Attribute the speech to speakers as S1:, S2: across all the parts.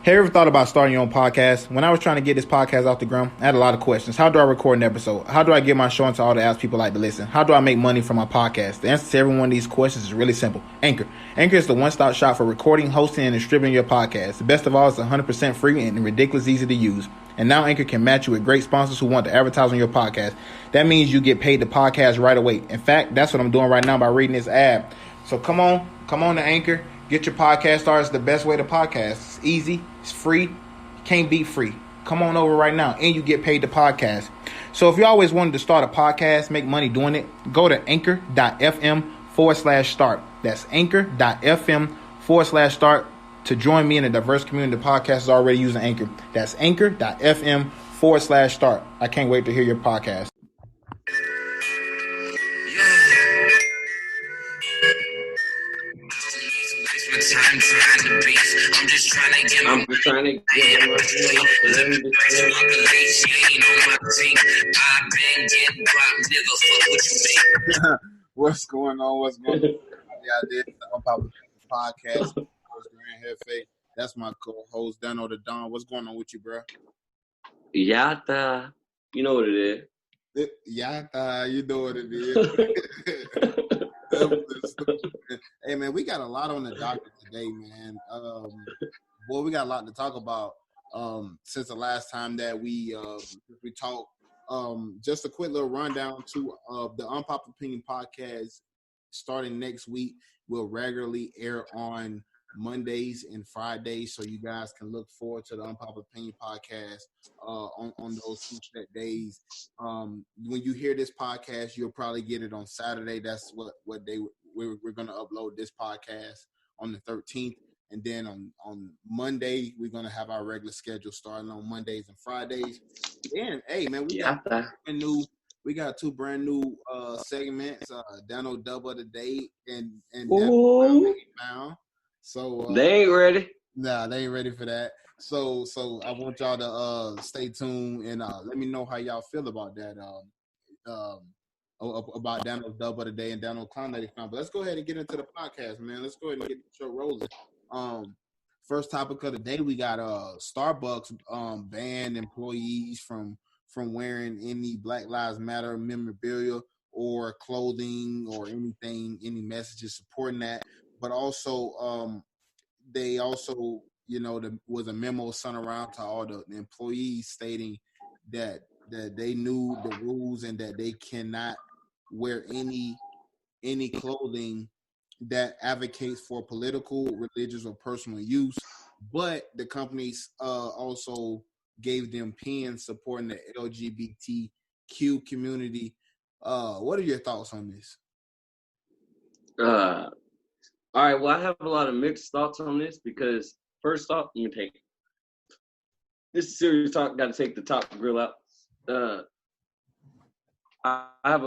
S1: Have you ever thought about starting your own podcast? When I was trying to get this podcast off the ground, I had a lot of questions. How do I record an episode? How do I get my show into all the apps people like to listen? How do I make money from my podcast? The answer to every one of these questions is really simple. Anchor. Anchor is the one-stop shop for recording, hosting, and distributing your podcast. The best of all, it's 100% free and ridiculously easy to use. And now Anchor can match you with great sponsors who want to advertise on your podcast. That means you get paid to podcast right away. In fact, that's what I'm doing right now by reading this ad. So come on to Anchor. Get your podcast started. It's the best way to podcast. It's easy. It's free. Can't beat free. Come on over right now and you get paid to podcast. So if you always wanted to start a podcast, make money doing it, go to anchor.fm/start. That's anchor.fm/start to join me in a diverse community of podcasters already using Anchor. That's anchor.fm/start. I can't wait to hear your podcast.
S2: I'm just trying to get my
S1: What's going on? Yeah, this is the Unpopular Podcast. That's my co-host, Dano the Don. What's going on with you, bro?
S3: Yata. You know what it is.
S1: Yata, you know what it is. Hey, man, we got a lot on the docket today, man. Boy, we got a lot to talk about since the last time that we talked. Just a quick little rundown to the Unpopular Opinion podcast. Starting next week, will regularly air on Mondays and Fridays, so you guys can look forward to the Unpopular Opinion podcast on those two set days. When you hear this podcast, you'll probably get it on Saturday. That's what day we're going to upload this podcast on the 13th. And then on Monday, we're going to have our regular schedule starting on Mondays and Fridays. And, hey, man, we got two brand new segments, Dano Dub of the Day and Dano Found. So
S3: they ain't ready.
S1: Nah, they ain't ready for that. So I want y'all to stay tuned and let me know how y'all feel about that. About Dano Dub of the Day and Dano Clown that he found. But let's go ahead and get into the podcast, man. Let's go ahead and get the show rolling. First topic of the day, we got Starbucks banned employees from wearing any Black Lives Matter memorabilia or clothing or anything, any messages supporting that. But also, they also, was a memo sent around to all the employees stating that they knew the rules and that they cannot wear any clothing that advocates for political, religious, or personal use. But the companies also gave them pins supporting the LGBTQ community. What are your thoughts on this?
S3: All right, well, I have a lot of mixed thoughts on this because, first off, let me take it. This is serious talk, got to take the top grill out. I have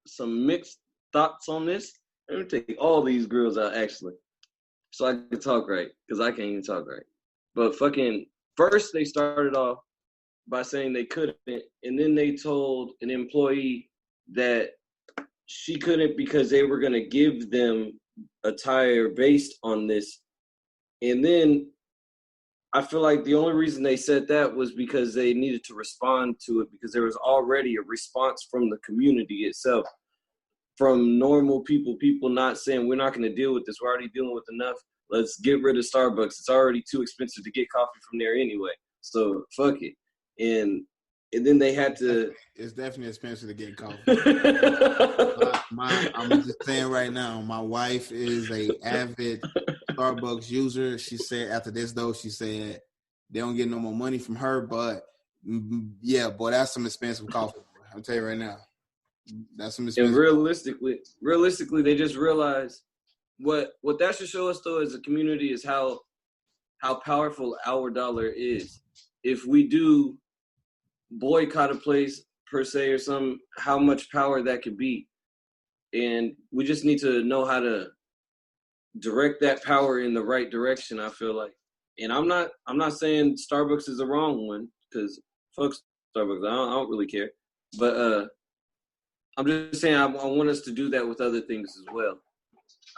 S3: some mixed thoughts on this. Let me take all these grills out, actually, so I can talk right, because I can't even talk right. But first they started off by saying they couldn't, and then they told an employee that she couldn't because they were going to give them attire based on this. And then I feel like the only reason they said that was because they needed to respond to it, because there was already a response from the community itself, from normal people not saying, we're not going to deal with this, we're already dealing with enough, let's get rid of Starbucks, it's already too expensive to get coffee from there anyway, so fuck it. And then they had to...
S1: It's definitely expensive to get coffee. I'm just saying right now, my wife is a avid Starbucks user. She said after this, though, she said they don't get no more money from her, but yeah, boy, that's some expensive coffee. I'll tell you right now. That's some expensive.
S3: And realistically, they just realized what that should show us, though, as a community is how powerful our dollar is. If we do boycott a place per se or how much power that could be, and we just need to know how to direct that power in the right direction, I feel like. And I'm not saying Starbucks is the wrong one, because fuck Starbucks, I don't really care, but I'm just saying I want us to do that with other things as well.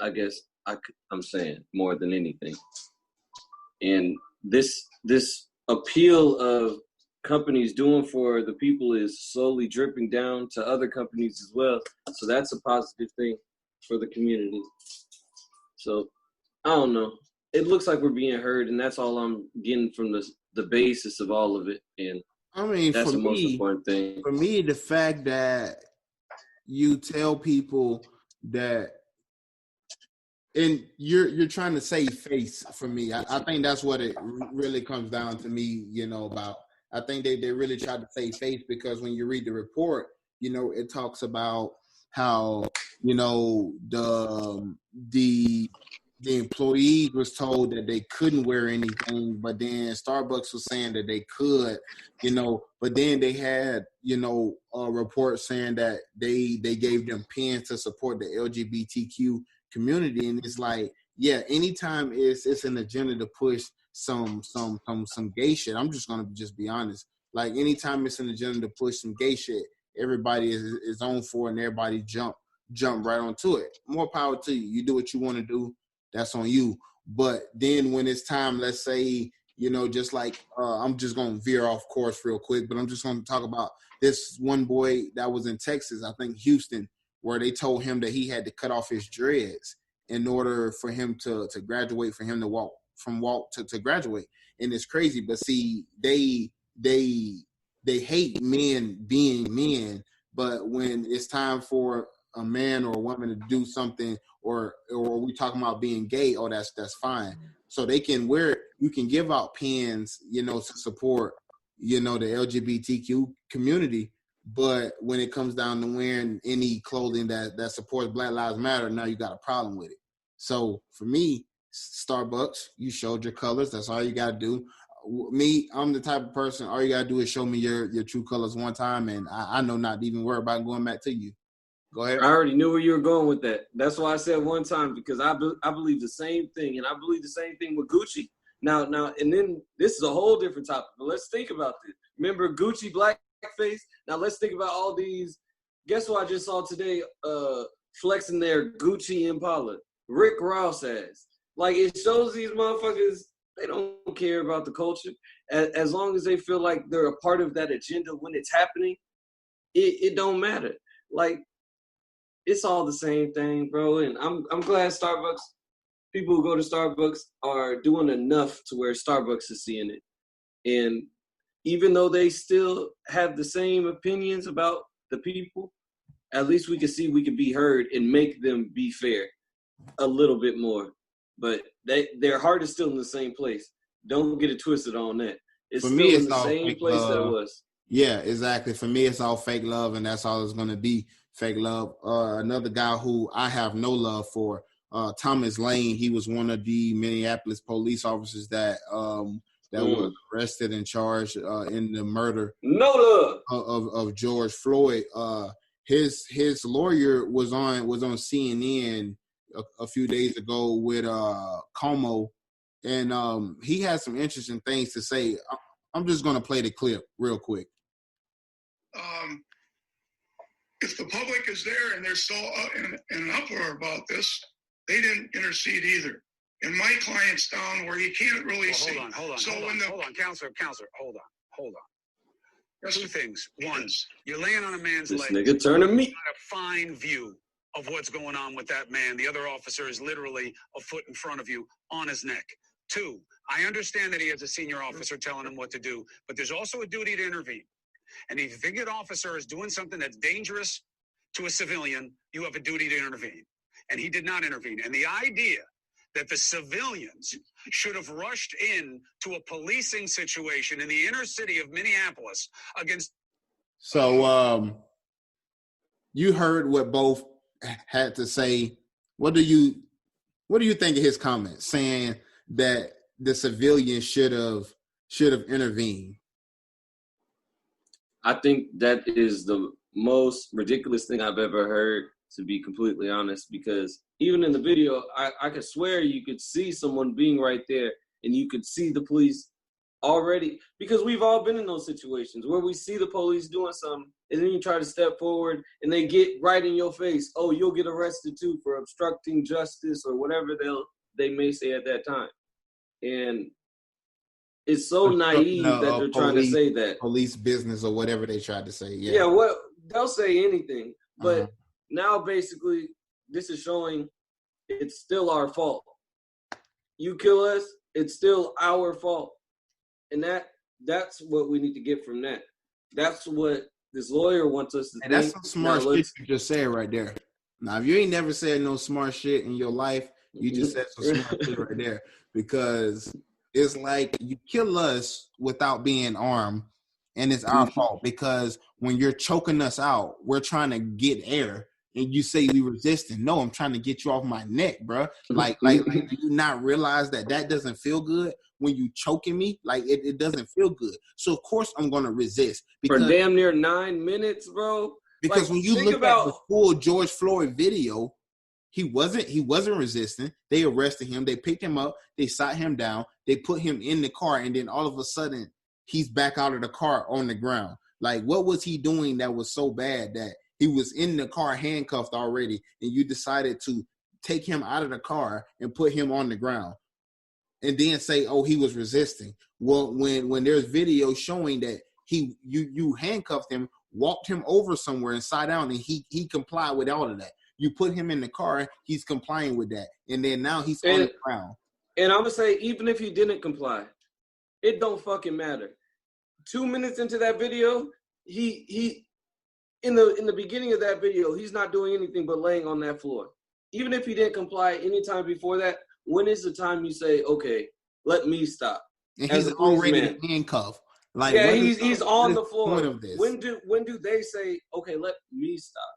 S3: I guess I'm saying more than anything. And this appeal of companies doing for the people is slowly dripping down to other companies as well. So that's a positive thing for the community. So I don't know. It looks like we're being heard, and that's all I'm getting from the basis of all of it. And
S1: I mean,
S3: that's the most important thing.
S1: For me, the fact that you tell people that, and you're trying to save face. For me, I think that's what it really comes down to me. About. I think they really tried to save face, because when you read the report, it talks about how the employees was told that they couldn't wear anything, but then Starbucks was saying that they could, but then they had, a report saying that they gave them pins to support the LGBTQ community. And it's like, yeah, anytime it's an agenda to push some gay shit, I'm just gonna just be honest. Like, anytime it's an agenda to push some gay shit, everybody is on for it, and everybody jump right onto it. More power to you. You do what you want to do. That's on you. But then when it's time, let's say, just like, I'm just going to veer off course real quick, but I'm just going to talk about this one boy that was in Texas, I think Houston, where they told him that he had to cut off his dreads in order for him to graduate, for him to walk to graduate. And it's crazy. But see, they hate men being men, but when it's time for a man or a woman to do something, or we talking about being gay, that's fine. So they can wear it. You can give out pins, to support, the LGBTQ community. But when it comes down to wearing any clothing that supports Black Lives Matter, now you got a problem with it. So for me, Starbucks, you showed your colors. That's all you got to do. Me, I'm the type of person, all you got to do is show me your true colors one time, and I know not to even worry about going back to you. Go ahead.
S3: I already knew where you were going with that. That's why I said one time, because I believe the same thing, and I believe the same thing with Gucci. Now, and then this is a whole different topic, but let's think about this. Remember Gucci blackface? Now let's think about all these. Guess what I just saw today? Flexing their Gucci Impala. Rick Ross ass. Like, it shows these motherfuckers, they don't care about the culture. As long as they feel like they're a part of that agenda when it's happening, it don't matter. Like, it's all the same thing, bro. And I'm glad people who go to Starbucks are doing enough to where Starbucks is seeing it. And even though they still have the same opinions about the people, at least we can be heard and make them be fair a little bit more. But their heart is still in the same place. Don't get it twisted on that. It's
S1: For
S3: still
S1: me,
S3: in the same place that it was.
S1: Yeah, exactly. For me, it's all fake love, and that's all it's going to be, fake love. Another guy who I have no love for, Thomas Lane. He was one of the Minneapolis police officers that was arrested and charged in the murder of George Floyd. His lawyer was on CNN a few days ago with Como, and he had some interesting things to say. I'm just going to play the clip real quick.
S4: If the public is there and they're so in an uproar about this, they didn't intercede either. And my client's down where he can't really see. Hold on, Counselor, hold on. There's two things. One, you're laying on a man's leg.
S3: This nigga turning me.
S4: Got a fine view of what's going on with that man. The other officer is literally a foot in front of you on his neck. Two, I understand that he has a senior officer telling him what to do, but there's also a duty to intervene. And if you think an officer is doing something that's dangerous to a civilian, you have a duty to intervene. And he did not intervene. And the idea that the civilians should have rushed in to a policing situation in the inner city of Minneapolis against...
S1: So, you heard what both had to say. What do you think of his comments saying that the civilians should have intervened?
S3: I think that is the most ridiculous thing I've ever heard, to be completely honest, because even in the video, I could swear you could see someone being right there, and you could see the police already, because we've all been in those situations where we see the police doing something, and then you try to step forward, and they get right in your face. Oh, you'll get arrested too for obstructing justice or whatever they may say at that time. And it's so naive that they're trying to say that.
S1: Police business or whatever they tried to say. Yeah.
S3: Yeah, well, they'll say anything. But now basically this is showing it's still our fault. You kill us, it's still our fault. And that's what we need to get from that. That's what this lawyer wants us to think.
S1: That's some smart shit you just said right there. Now, if you ain't never said no smart shit in your life, you just said some smart shit right there. Because it's like you kill us without being armed, and it's our fault. Because when you're choking us out, we're trying to get air, and you say we resisting. No, I'm trying to get you off my neck, bro. Like, do you not realize that doesn't feel good when you choking me? Like, it doesn't feel good. So of course I'm gonna resist.
S3: For damn near 9 minutes, bro.
S1: Because when you look at the full George Floyd video, he wasn't resisting. They arrested him. They picked him up. They sat him down. They put him in the car, and then all of a sudden he's back out of the car on the ground. Like, what was he doing that was so bad that he was in the car handcuffed already, and you decided to take him out of the car and put him on the ground, and then say, "Oh, he was resisting." Well, when there's video showing that you handcuffed him, walked him over somewhere and sat down, and he complied with all of that. You put him in the car, he's complying with that, and then now he's on the ground.
S3: And I'm gonna say, even if he didn't comply, it don't fucking matter. 2 minutes into that video, he in the beginning of that video, he's not doing anything but laying on that floor. Even if he didn't comply anytime before that, when is the time you say, okay, let me stop?
S1: And he's already handcuffed. Like,
S3: yeah, he's on the floor.
S1: Point of this?
S3: When do they say, okay, let me stop?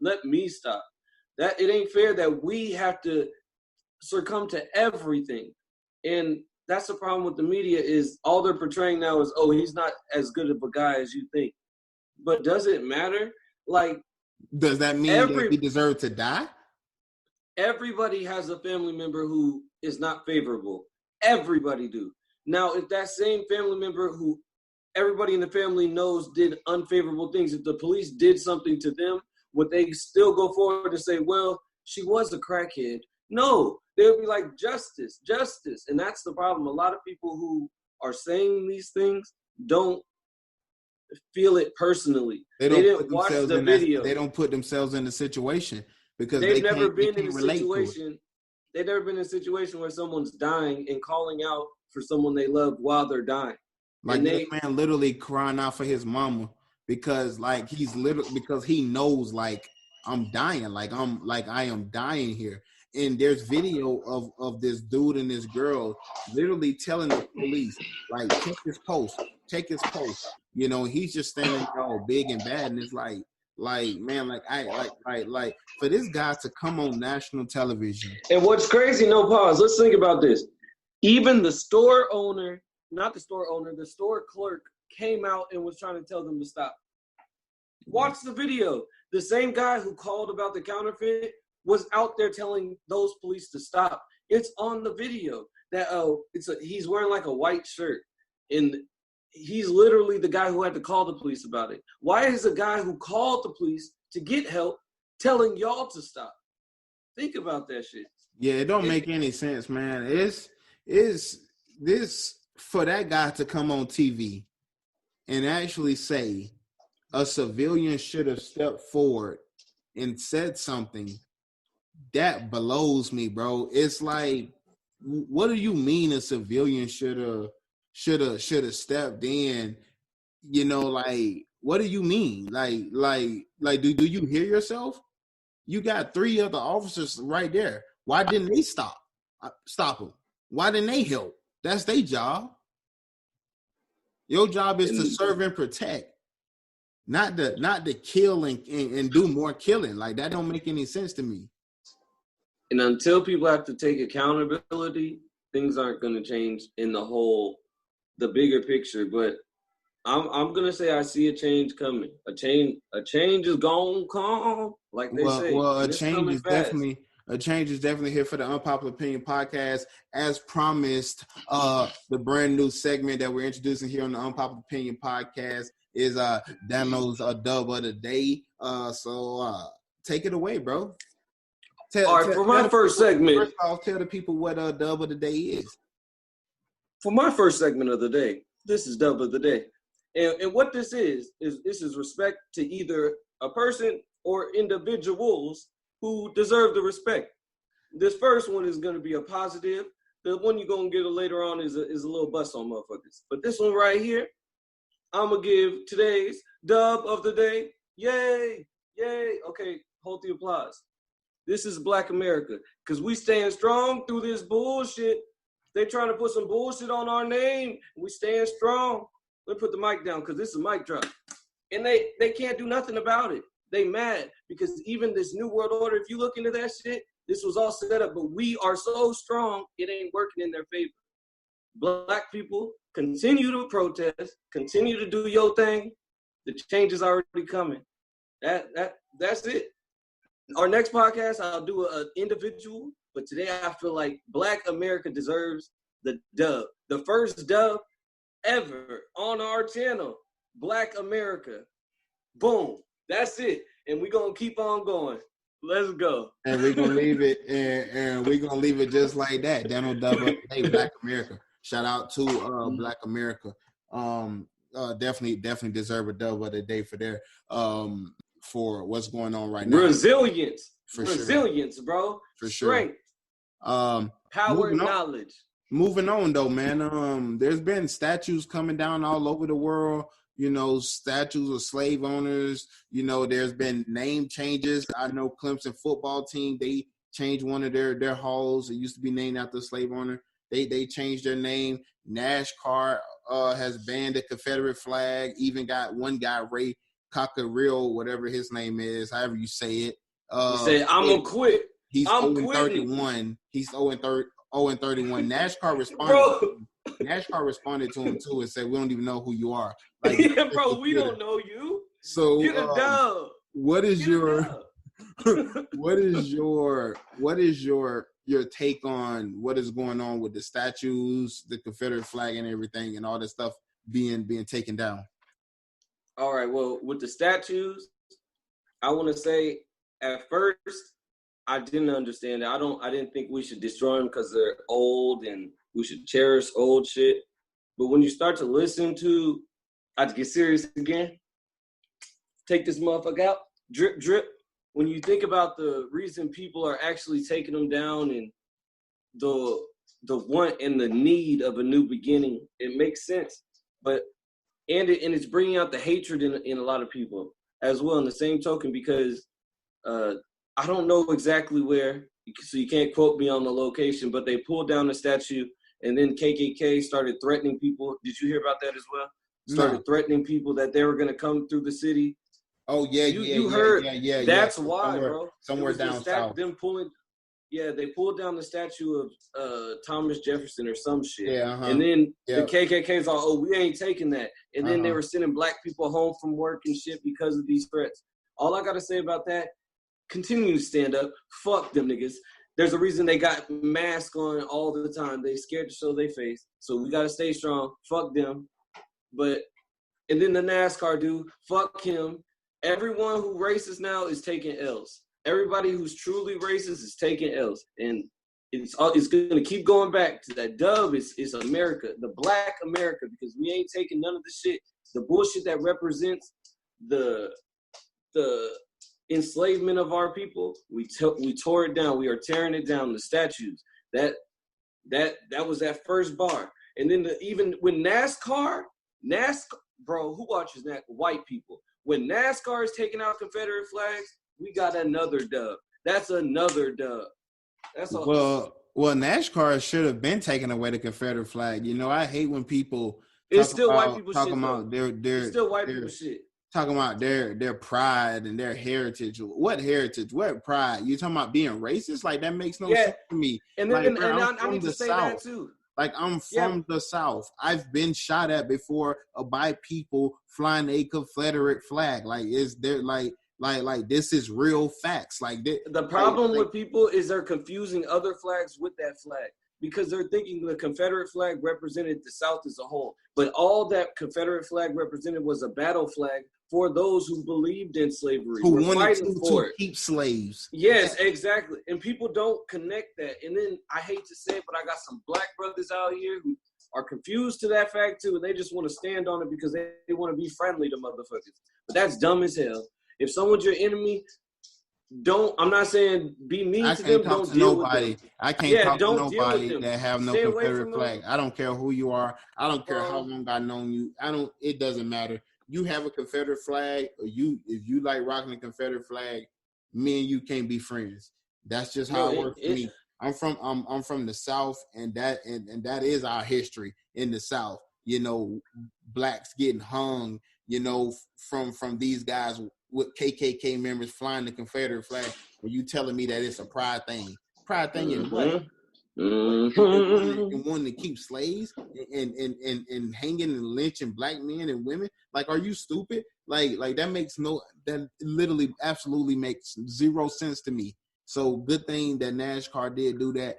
S3: Let me stop. That it ain't fair that we have to succumb to everything. And that's the problem with the media is all they're portraying now is, oh, he's not as good of a guy as you think. But does it matter? Like,
S1: does that mean that he deserved to die?
S3: Everybody has a family member who is not favorable. Everybody do. Now, if that same family member who everybody in the family knows did unfavorable things, if the police did something to them, would they still go forward and say, well, she was a crackhead? No, they would be like, justice, justice. And that's the problem. A lot of people who are saying these things don't feel it personally. They didn't watch the video.
S1: They don't put themselves in the situation because
S3: they've never been in a situation. They've never been in a situation where someone's dying and calling out for someone they love while they're dying.
S1: Like, this man literally crying out for his mama because because he knows, like, I'm dying, I am dying here. And there's video of this dude and this girl literally telling the police, like, take his post. You know, he's just standing there all big and bad, and it's like man, like for this guy to come on national television.
S3: And what's crazy? No, pause. Let's think about this. Even the store owner, the store clerk came out and was trying to tell them to stop. Watch the video. The same guy who called about the counterfeit was out there telling those police to stop. It's on the video that he's wearing like a white shirt, and he's literally the guy who had to call the police about it. Why is a guy who called the police to get help telling y'all to stop? Think about that shit.
S1: Yeah, it don't make any sense, man. It's this for that guy to come on TV and actually say a civilian should have stepped forward and said something. That blows me, bro. It's like, what do you mean a civilian should have stepped in? You know, like, what do you mean? Like, do you hear yourself? You got 3 other officers right there. Why didn't they stop them? Why didn't they help? That's their job. Your job is to serve and protect, not to kill and do more killing. Like, that don't make any sense to me.
S3: And until people have to take accountability, things aren't going to change in the bigger picture. But I'm going to say I see a change coming. A change is going to come, like they say.
S1: Well, a change is definitely here for the Unpopular Opinion podcast. As promised, the brand new segment that we're introducing here on the Unpopular Opinion podcast is Dano's dub of the day. So take it away, bro.
S3: All right, for my first segment.
S1: First off, tell the people what dub of the day is.
S3: for my first segment of the day, this is Dub of the Day. And what this is this is respect to either a person or individuals who deserve the respect. This first one is going to be a positive. The one you're going to get later on is a little bust on motherfuckers. But this one right here, I'm going to give today's Dub of the Day. Yay! Yay! Okay, hold the applause. This is Black America, because we stand strong through this bullshit. They trying to put some bullshit on our name. We stand strong. Let me put the mic down, because this is a mic drop. And they can't do nothing about it. They mad, because even this New World Order, if you look into that shit, this was all set up, but we are so strong, it ain't working in their favor. Black people, continue to protest, continue to do your thing. The change is already coming. That's it. Our next podcast, I'll do an individual, but today I feel like Black America deserves the dub. The first dub ever on our channel, Black America. Boom. That's it. And we're going to keep on going. Let's go.
S1: And we're going to leave it, and we're going to leave it just like that. Daniel Dub, hey, Black America. Shout out to Black America. Definitely deserve a dub of the day for their for what's going on right now.
S3: Resilience,
S1: sure.
S3: bro.
S1: For
S3: strength.
S1: Sure.
S3: Power and knowledge.
S1: Moving on though, man. There's been statues coming down all over the world. You know, statues of slave owners. You know, there's been name changes. I know Clemson football team, they changed one of their halls. It used to be named after a slave owner. They changed their name. NASCAR has banned the Confederate flag. Even got one guy, Ray Cockerell, whatever his name is, however you say it.
S3: He said, "I'm gonna quit."
S1: He's 0-31. He's 0-31. NASCAR responded to him too and said, "We don't even know who you are." Like,
S3: yeah, bro, we don't know you.
S1: So
S3: get a dub.
S1: What is your take on what is going on with the statues, the Confederate flag, and everything, and all this stuff being taken down?
S3: All right. Well, with the statues, I want to say at first I didn't understand it. I didn't think we should destroy them because they're old and we should cherish old shit. But when you start to listen to, I have to get serious again. Take this motherfucker out. Drip, drip. When you think about the reason people are actually taking them down and the want and the need of a new beginning, it makes sense. But it's bringing out the hatred in a lot of people as well. In the same token, because I don't know exactly where, so you can't quote me on the location, but they pulled down the statue, and then KKK started threatening people. Did you hear about that as well? Started threatening people that they were going to come through the city.
S1: Oh yeah,
S3: you heard?
S1: Yeah.
S3: That's why, bro.
S1: Somewhere down south.
S3: Them pulling. Yeah, they pulled down the statue of Thomas Jefferson or some shit.
S1: Yeah,
S3: and then the KKK's all, "Oh, we ain't taking that." And then they were sending black people home from work and shit because of these threats. All I gotta say about that: continue to stand up. Fuck them niggas. There's a reason they got masks on all the time. They scared to show their face. So we gotta stay strong. Fuck them. And then the NASCAR dude, fuck him. Everyone who racist now is taking L's. Everybody who's truly racist is taking L's. And it's going to keep going back to that dub is America, the Black America, because we ain't taking none of the shit. The bullshit that represents the enslavement of our people, we tore it down. We are tearing it down. The statues, that was that first bar. And then even when NASCAR, bro, who watches that? White people. When NASCAR is taking out Confederate flags, we got another dub. That's another dub. That's all.
S1: Well, NASCAR should have been taking away the Confederate flag. You know, I hate when people
S3: it's still white people shit.
S1: It's
S3: still white people shit.
S1: Talking about their pride and their heritage. What heritage? What pride? You talking about being racist? Like, that makes no sense to me.
S3: And then I need to say that too.
S1: Like, I'm from the South. I've been shot at before by people flying a Confederate flag. Like, is there like this is real facts. Like,
S3: the problem with people is they're confusing other flags with that flag because they're thinking the Confederate flag represented the South as a whole. But all that Confederate flag represented was a battle flag for those who believed in slavery,
S1: who wanted to keep slaves.
S3: Yes, exactly. And people don't connect that. And then I hate to say it, but I got some black brothers out here who are confused to that fact too, and they just want to stand on it because they want to be friendly to motherfuckers. But that's dumb as hell. If someone's your enemy, I'm not saying be mean to them. Don't deal with them.
S1: I can't talk to
S3: don't deal with
S1: nobody
S3: them.
S1: that have no
S3: Stay away
S1: Confederate
S3: from
S1: flag.
S3: them.
S1: I don't care who you are. I don't care how long I've known you. It doesn't matter. You have a Confederate flag, or if you like rocking a Confederate flag, me and you can't be friends. That's just how it works for me. I'm from the South, and that is our history in the South. You know, blacks getting hung, you know, from these guys with KKK members flying the Confederate flag. Are you telling me that it's a pride thing? Pride thing in what? And wanting to keep slaves and hanging and lynching black men and women? Like, are you stupid? Like that literally absolutely makes zero sense to me. So good thing that NASCAR did do that.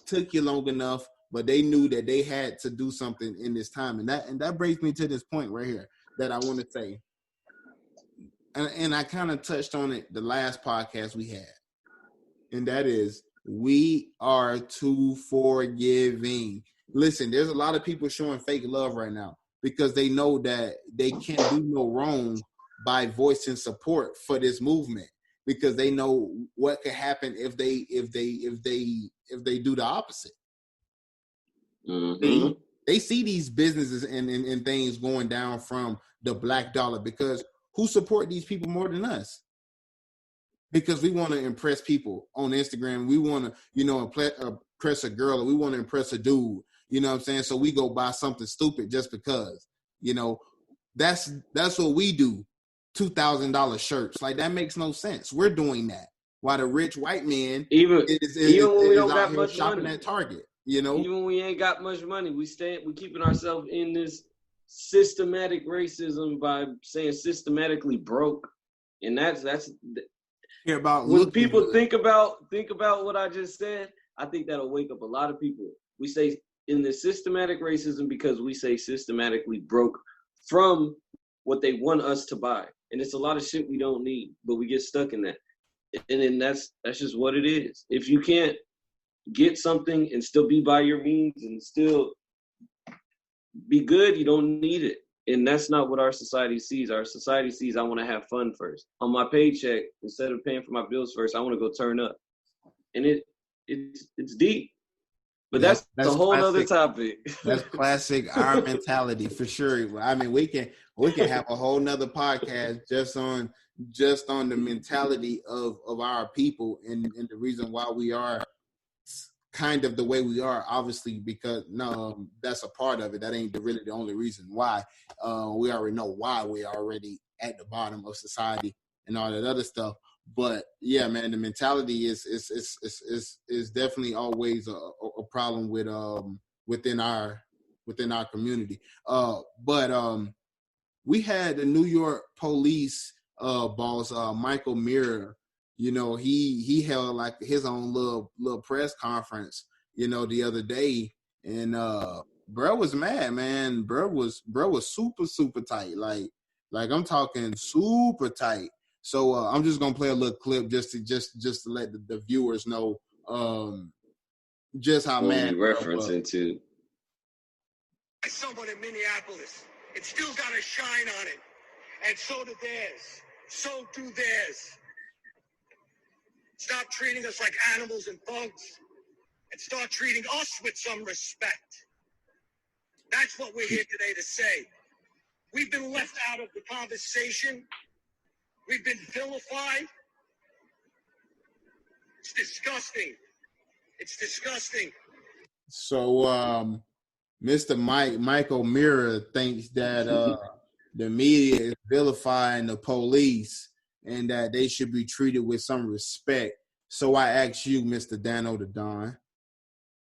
S1: Took you long enough, but they knew that they had to do something in this time. And that brings me to this point right here that I want to say. And I kind of touched on it the last podcast we had. And that is, we are too forgiving. Listen, there's a lot of people showing fake love right now because they know that they can't do no wrong by voicing support for this movement, because they know what could happen if they do the opposite.
S3: Mm-hmm.
S1: They see these businesses and things going down from the black dollar, because who support these people more than us? Because we want to impress people on Instagram. We want to, you know, impress a girl, or we want to impress a dude. You know what I'm saying? So we go buy something stupid just because. You know, that's what we do. $2,000 shirts. Like, that makes no sense. We're doing that while the rich white man
S3: even when we don't got much
S1: shopping
S3: money
S1: at Target. You know,
S3: even when we ain't got much money, we keeping ourselves in this systematic racism by saying systematically broke, and that's.
S1: Hear about
S3: when people think about what I just said, I think that'll wake up a lot of people. We say in the systematic racism because we say systematically broke from what they want us to buy. And it's a lot of shit we don't need, but we get stuck in that. And then that's just what it is. If you can't get something and still be by your means and still be good, you don't need it. And that's not what our society sees. Our society sees, I want to have fun first. On my paycheck, instead of paying for my bills first, I want to go turn up. And it's deep. But that's a whole other topic.
S1: That's classic our mentality for sure. I mean, we can have a whole nother podcast just on the mentality of our people and the reason why we are kind of the way we are, obviously, because that's a part of it. That ain't really the only reason why. We already know why we're already at the bottom of society and all that other stuff. But yeah, man, the mentality is definitely always a problem with within our community. But we had the New York police boss, Michael Mirror. You know, he held like his own little press conference, you know, the other day, and bro was mad, man. Bro was super tight, like I'm talking super tight. So I'm just gonna play a little clip just to let the viewers know just how mad
S3: referencing to.
S4: Someone in Minneapolis, it's still got a shine on it, and so do theirs. So do theirs. Stop treating us like animals and thugs, and start treating us with some respect. That's what we're here today to say. We've been left out of the conversation. We've been vilified. It's disgusting. It's disgusting.
S1: So, Mr. Michael Mirror thinks that the media is vilifying the police and that they should be treated with some respect. So I ask you, Mr. Dano the Don,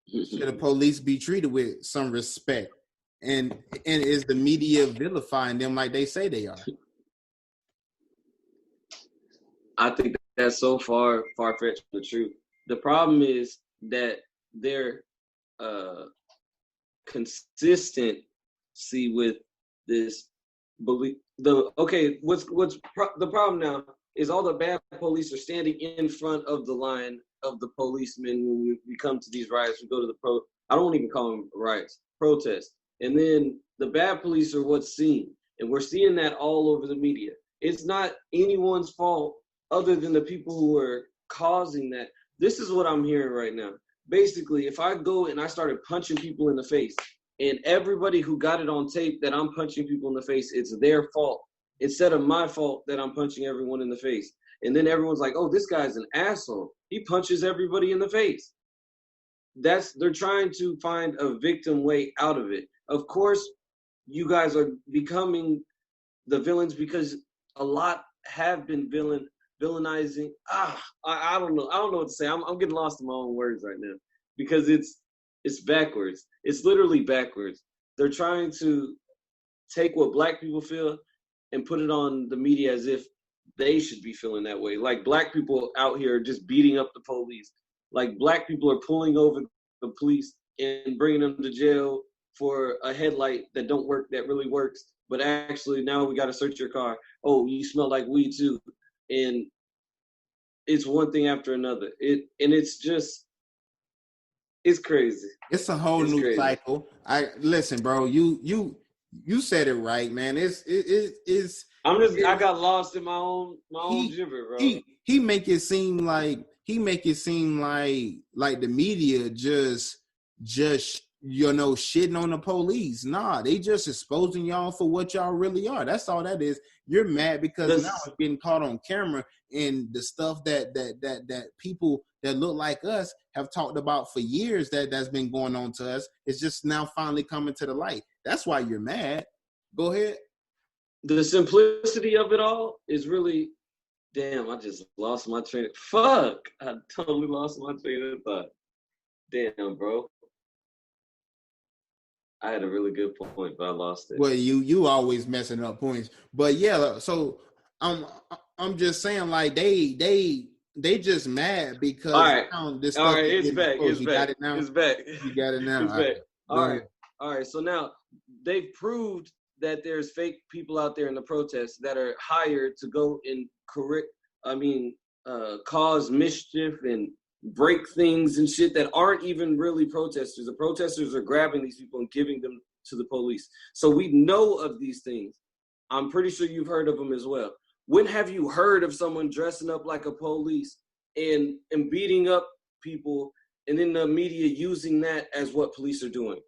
S1: should the police be treated with some respect? And is the media vilifying them like they say they are?
S3: I think that's so far-fetched from the truth. The problem is that their consistency with this belief. What's the problem now is all the bad police are standing in front of the line of the policemen when we come to these riots. We go to I don't even call them riots. protest. And then the bad police are what's seen. And we're seeing that all over the media. It's not anyone's fault other than the people who are causing that. This is what I'm hearing right now. Basically, if I go and I started punching people in the face, and everybody who got it on tape that I'm punching people in the face, it's their fault instead of my fault that I'm punching everyone in the face. And then everyone's like, oh, this guy's an asshole. He punches everybody in the face. They're trying to find a victim way out of it. Of course, you guys are becoming the villains because a lot have been villainizing. I don't know. I don't know what to say. I'm getting lost in my own words right now because it's backwards. It's literally backwards. They're trying to take what black people feel and put it on the media as if they should be feeling that way. Like black people out here just beating up the police. Like black people are pulling over the police and bringing them to jail for a headlight that don't work, that really works. But actually now we got to search your car. Oh, you smell like weed too. And it's one thing after another. It's crazy.
S1: It's a whole new crazy cycle. Listen, bro, you said it right, man. It's
S3: I got lost in my own gibber, bro.
S1: He make it seem like the media just shitting on the police. Nah, they just exposing y'all for what y'all really are. That's all that is. You're mad because now it's getting caught on camera, and the stuff that people that look like us have talked about for years that's been going on to us. It's just now finally coming to the light. That's why you're mad. Go ahead.
S3: The simplicity of it all is really, damn, I just lost my train of fuck. I totally lost my train of thought. Damn, bro. I had a really good point, but I lost it.
S1: Well, you always messing up points. But yeah, so I'm just saying, like, they just mad because
S3: all right,
S1: this
S3: all right, it's back. It's back.
S1: Got it now?
S3: It's back.
S1: You got it now.
S3: It's back. All right. So now they've proved that there's fake people out there in the protests that are hired to go and cause mischief and break things and shit that aren't even really protesters. The protesters are grabbing these people and giving them to the police. So we know of these things. I'm pretty sure you've heard of them as well. When have you heard of someone dressing up like a police and beating up people and then the media using that as what police are doing?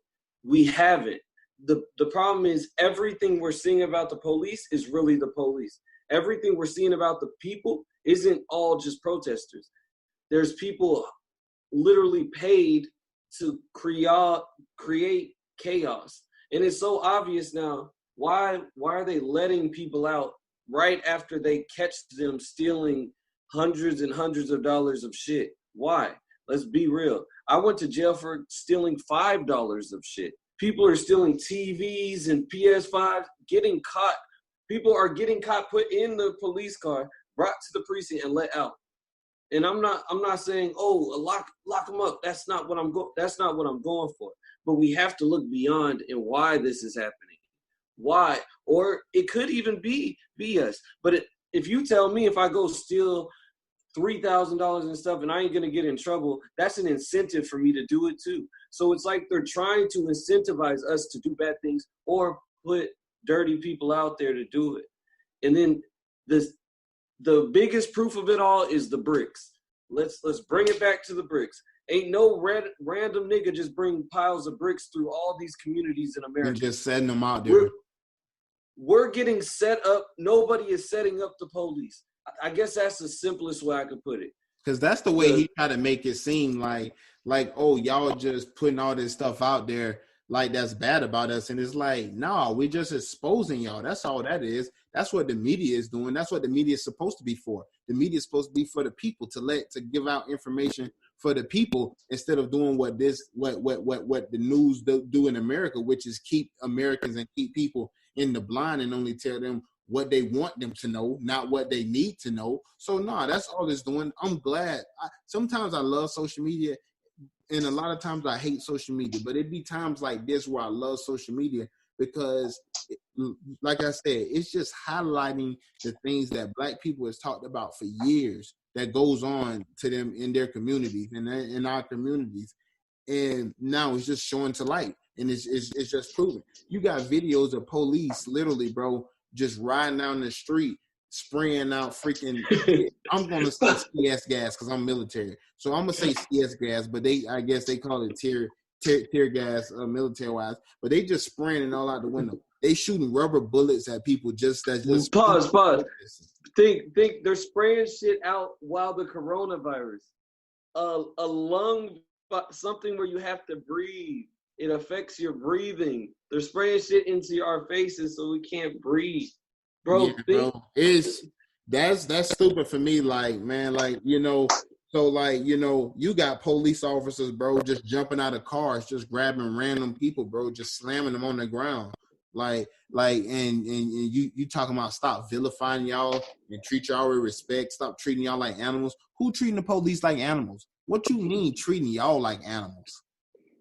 S3: We haven't. The problem is everything we're seeing about the police is really the police. Everything we're seeing about the people isn't all just protesters. There's people literally paid to create chaos. And it's so obvious now. Why are they letting people out right after they catch them stealing hundreds and hundreds of dollars of shit? Why? Let's be real. I went to jail for stealing $5 of shit. People are stealing TVs and PS5s, getting caught. People are getting caught, put in the police car, brought to the precinct and let out. And I'm not saying, lock them up. That's not what I'm going for. But we have to look beyond and why this is happening. Why? Or it could even be us. But if you tell me if I go steal $3,000 and stuff and I ain't gonna get in trouble, that's an incentive for me to do it too. So it's like they're trying to incentivize us to do bad things or put dirty people out there to do it. And then the biggest proof of it all is the bricks. Let's bring it back to the bricks. Ain't no random nigga just bring piles of bricks through all these communities in America.
S1: You're just setting them out there.
S3: We're getting set up. Nobody is setting up the police. I guess that's the simplest way I could put it.
S1: Because that's the way he tried to make it seem like, y'all just putting all this stuff out there like that's bad about us. And it's like, no, we're just exposing y'all. That's all that is. That's what the media is doing. That's what the media is supposed to be for. The media is supposed to be for the people, to give out information for the people instead of doing what the news do in America, which is keep Americans and keep people in the blind and only tell them what they want them to know, not what they need to know. So no, that's all it's doing. I'm glad. Sometimes I love social media, and a lot of times I hate social media, but it'd be times like this where I love social media because, like I said, it's just highlighting the things that Black people has talked about for years that goes on to them in their communities and in our communities. And now it's just showing to light. and it's just proven. You got videos of police literally, bro, just riding down the street, spraying out freaking. I'm gonna say CS gas because I'm military, so I'm gonna say CS gas, but I guess they call it tear gas, military wise. But they just spraying it all out the window. They shooting rubber bullets at people just.
S3: Pause. Think they're spraying shit out while the coronavirus, a lung, something where you have to breathe. It affects your breathing. They're spraying shit into our faces so we can't breathe, bro.
S1: Yeah, bro. That's stupid for me. Like, man, like, you know, so like, you know, you got police officers, bro, just jumping out of cars, just grabbing random people, bro, just slamming them on the ground. And you talking about stop vilifying y'all and treat y'all with respect, stop treating y'all like animals. Who treating the police like animals? What you mean treating y'all like animals?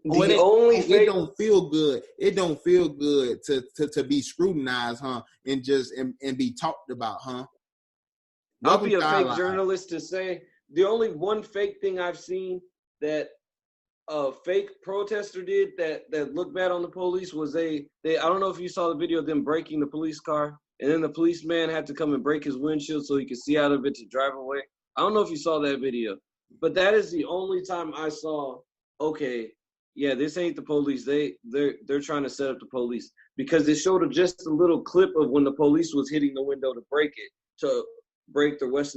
S1: It don't feel good. It don't feel good to be scrutinized, huh? And be talked about, huh?
S3: I'll be a fake journalist to say the only one fake thing I've seen that a fake protester did that looked bad on the police was I don't know if you saw the video of them breaking the police car, and then the policeman had to come and break his windshield so he could see out of it to drive away. I don't know if you saw that video, but that is the only time I saw, okay, yeah, this ain't the police. They're trying to set up the police, because it showed just a little clip of when the police was hitting the window to break it, to break the rest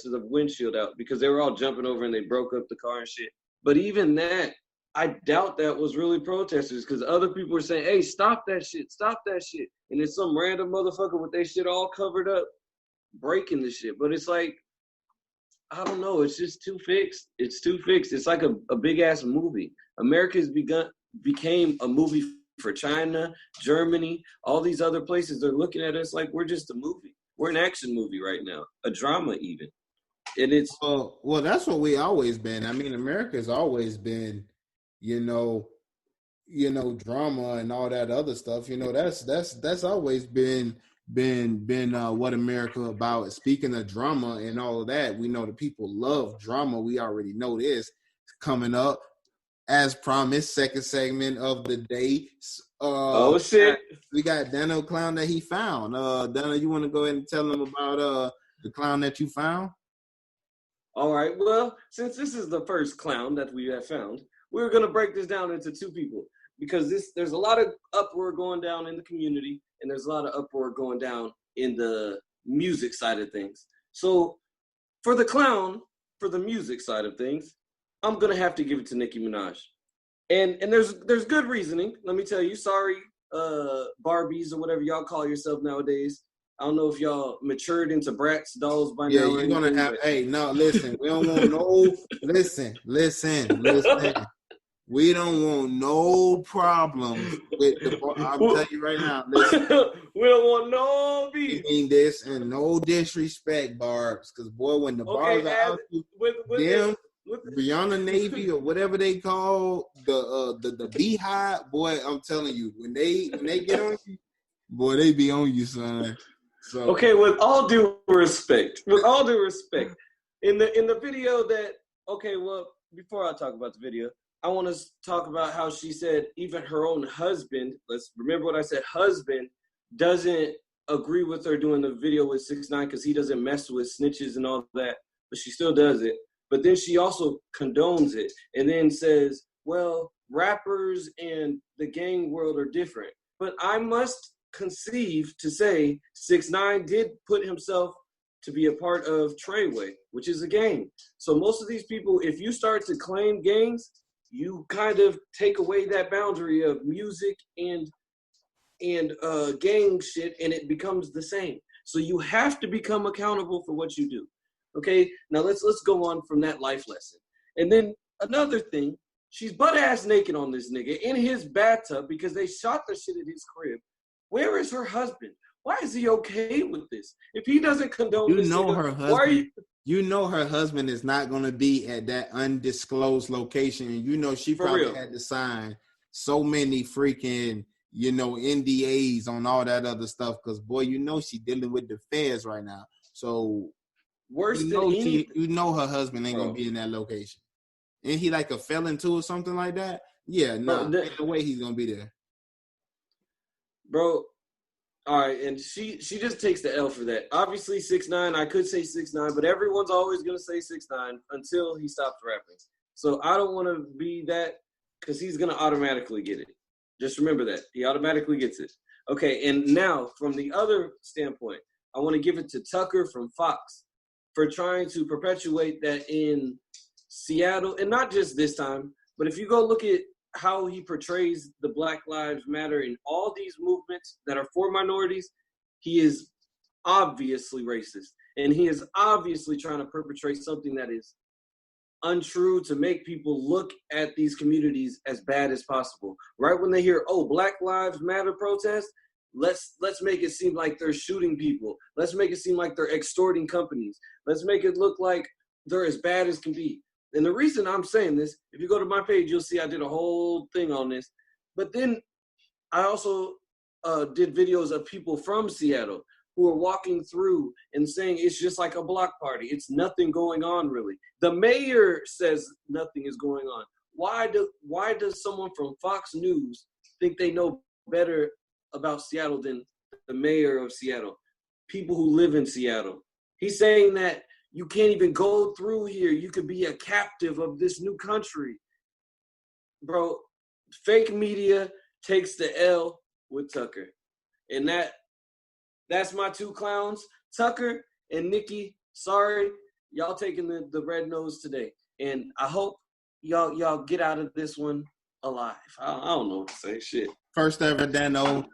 S3: of the windshield out, because they were all jumping over and they broke up the car and shit. But even that, I doubt that was really protesters, because other people were saying, hey, stop that shit. And it's some random motherfucker with their shit all covered up breaking the shit. But it's like, I don't know. It's just too fixed. It's too fixed. It's like a big-ass movie. America's became a movie for China, Germany, all these other places. They're looking at us like we're just a movie. We're an action movie right now, a drama even. And it's
S1: well, that's what we always been. I mean, America's always been, you know, drama and all that other stuff. You know, that's always been what America about. Speaking of drama and all of that, we know the people love drama. We already know this. Coming up, as promised, second segment of the day.
S3: Oh shit!
S1: We got Dano Clown that he found. Dano, you want to go ahead and tell him about the clown that you found?
S3: All right. Well, since this is the first clown that we have found, we're gonna break this down into two people, because there's a lot of uproar going down in the community, and there's a lot of uproar going down in the music side of things. So, for the clown, for the music side of things, I'm gonna have to give it to Nicki Minaj, and there's good reasoning. Let me tell you. Sorry, Barbies or whatever y'all call yourself nowadays. I don't know if y'all matured into Bratz dolls by now.
S1: Yeah, you're gonna have. Hey, no, listen. We don't want no. Listen. We don't want no problems with the. I'm telling you right now. Listen.
S3: We don't want no beef.
S1: I mean this and no disrespect, Barbs, because boy, when the bars are out, them. Brianna Navy or whatever they call the beehive, boy, I'm telling you, when they get on you, boy, they be on you, son. So
S3: okay, with all due respect, in the video that, okay, well, before I talk about the video, I want to talk about how she said even her own husband, let's remember what I said, husband doesn't agree with her doing the video with 6ix9ine because he doesn't mess with snitches and all that, but she still does it. But then she also condones it and then says, well, rappers and the gang world are different. But I must conceive to say 6ix9ine did put himself to be a part of Treyway, which is a gang. So most of these people, if you start to claim gangs, you kind of take away that boundary of music and gang shit, and it becomes the same. So you have to become accountable for what you do. Okay, now let's go on from that life lesson. And then another thing, she's butt-ass naked on this nigga in his bathtub because they shot the shit at his crib. Where is her husband? Why is he okay with this? If he doesn't condone this,
S1: her husband. You know her husband is not going to be at that undisclosed location. And you know she probably had to sign so many freaking, NDAs on all that other stuff. Because, boy, she dealing with the feds right now. So,
S3: worse than anything.
S1: her husband ain't going to be in that location. Ain't he like a felon too or something like that? Yeah, no,
S3: Bro,
S1: ain't no way he's gonna be there.
S3: Bro, all right, and she just takes the L for that. Obviously, 6ix9ine, I could say 6ix9ine, but everyone's always gonna say 6ix9ine until he stops rapping. So I don't want to be that because he's gonna automatically get it. Just remember that he automatically gets it. Okay, and now from the other standpoint, I want to give it to Tucker from Fox for trying to perpetuate that in Seattle, and not just this time, but if you go look at how he portrays the Black Lives Matter in all these movements that are for minorities, he is obviously racist. And he is obviously trying to perpetrate something that is untrue to make people look at these communities as bad as possible. Right when they hear, oh, Black Lives Matter protest, let's make it seem like they're shooting people. Let's make it seem like they're extorting companies. Let's make it look like they're as bad as can be. And the reason I'm saying this, if you go to my page, you'll see I did a whole thing on this. But then I also did videos of people from Seattle who are walking through and saying it's just like a block party. It's nothing going on, really. The mayor says nothing is going on. Why does someone from Fox News think they know better about Seattle than the mayor of Seattle? People who live in Seattle. He's saying that you can't even go through here. You could be a captive of this new country. Bro, fake media takes the L with Tucker. And that's my two clowns. Tucker and Nikki, sorry, y'all taking the red nose today. And I hope y'all get out of this one alive. I don't know what to say. Shit.
S1: First ever Dano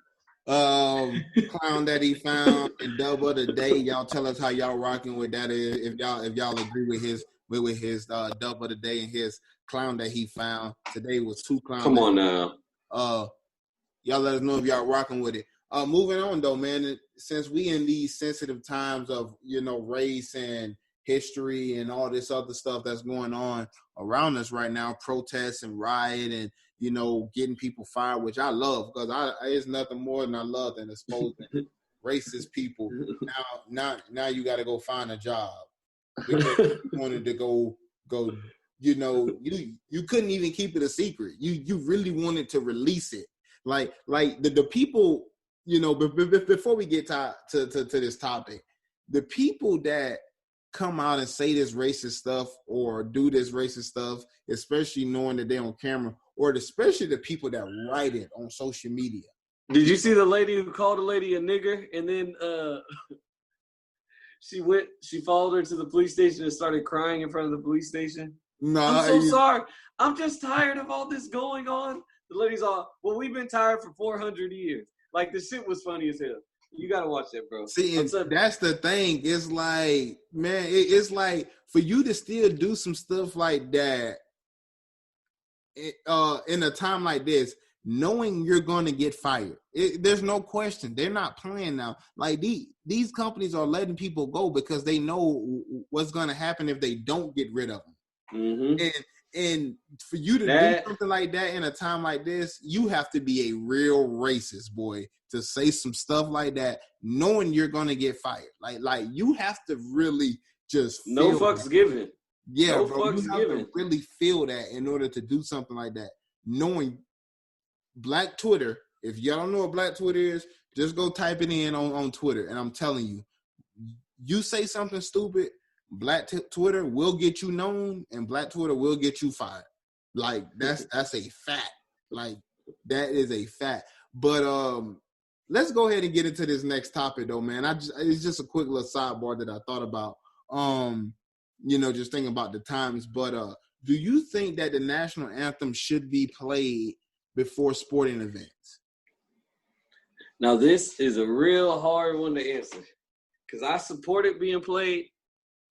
S1: clown that he found and double the day. Y'all tell us how y'all rocking with that. If y'all agree with his double the day and his clown that he found today was two clowns.
S3: Come on now.
S1: Y'all let us know if y'all rocking with it. Moving on though, man. Since we in these sensitive times of race and history and all this other stuff that's going on around us right now, protests and riot and getting people fired, which I love because it's nothing more than I love than exposing racist people. Now you got to go find a job because you wanted to go. You couldn't even keep it a secret. You really wanted to release it. Like the people. Before we get to this topic, the people that come out and say this racist stuff or do this racist stuff, especially knowing that they're on camera, or especially the people that write it on social media.
S3: Did you see the lady who called a lady a nigger and then she followed her to the police station and started crying in front of the police station? No, I'm so sorry. I'm just tired of all this going on. The lady's all, well, we've been tired for 400 years. Like, the shit was funny as hell. You got to watch that, bro.
S1: See, and that's the thing. It's like, man, it's like for you to still do some stuff like that in a time like this, knowing you're going to get fired. There's no question. They're not playing now. Like, these companies are letting people go because they know what's going to happen if they don't get rid of them. Mm-hmm. And for you to do something like that in a time like this, you have to be a real racist, boy, to say some stuff like that, knowing you're going to get fired. Like you have to really just feel
S3: no fucks given.
S1: Yeah, no bro, you have to really feel that in order to do something like that. Knowing Black Twitter, if y'all don't know what Black Twitter is, just go type it in on Twitter. And I'm telling you, you say something stupid, Black Twitter will get you known, and Black Twitter will get you fired. Like that's a fact. Like that is a fact. But let's go ahead and get into this next topic, though, man. It's just a quick little sidebar that I thought about. Just thinking about the times. But do you think that the national anthem should be played before sporting events?
S3: Now this is a real hard one to answer because I support it being played.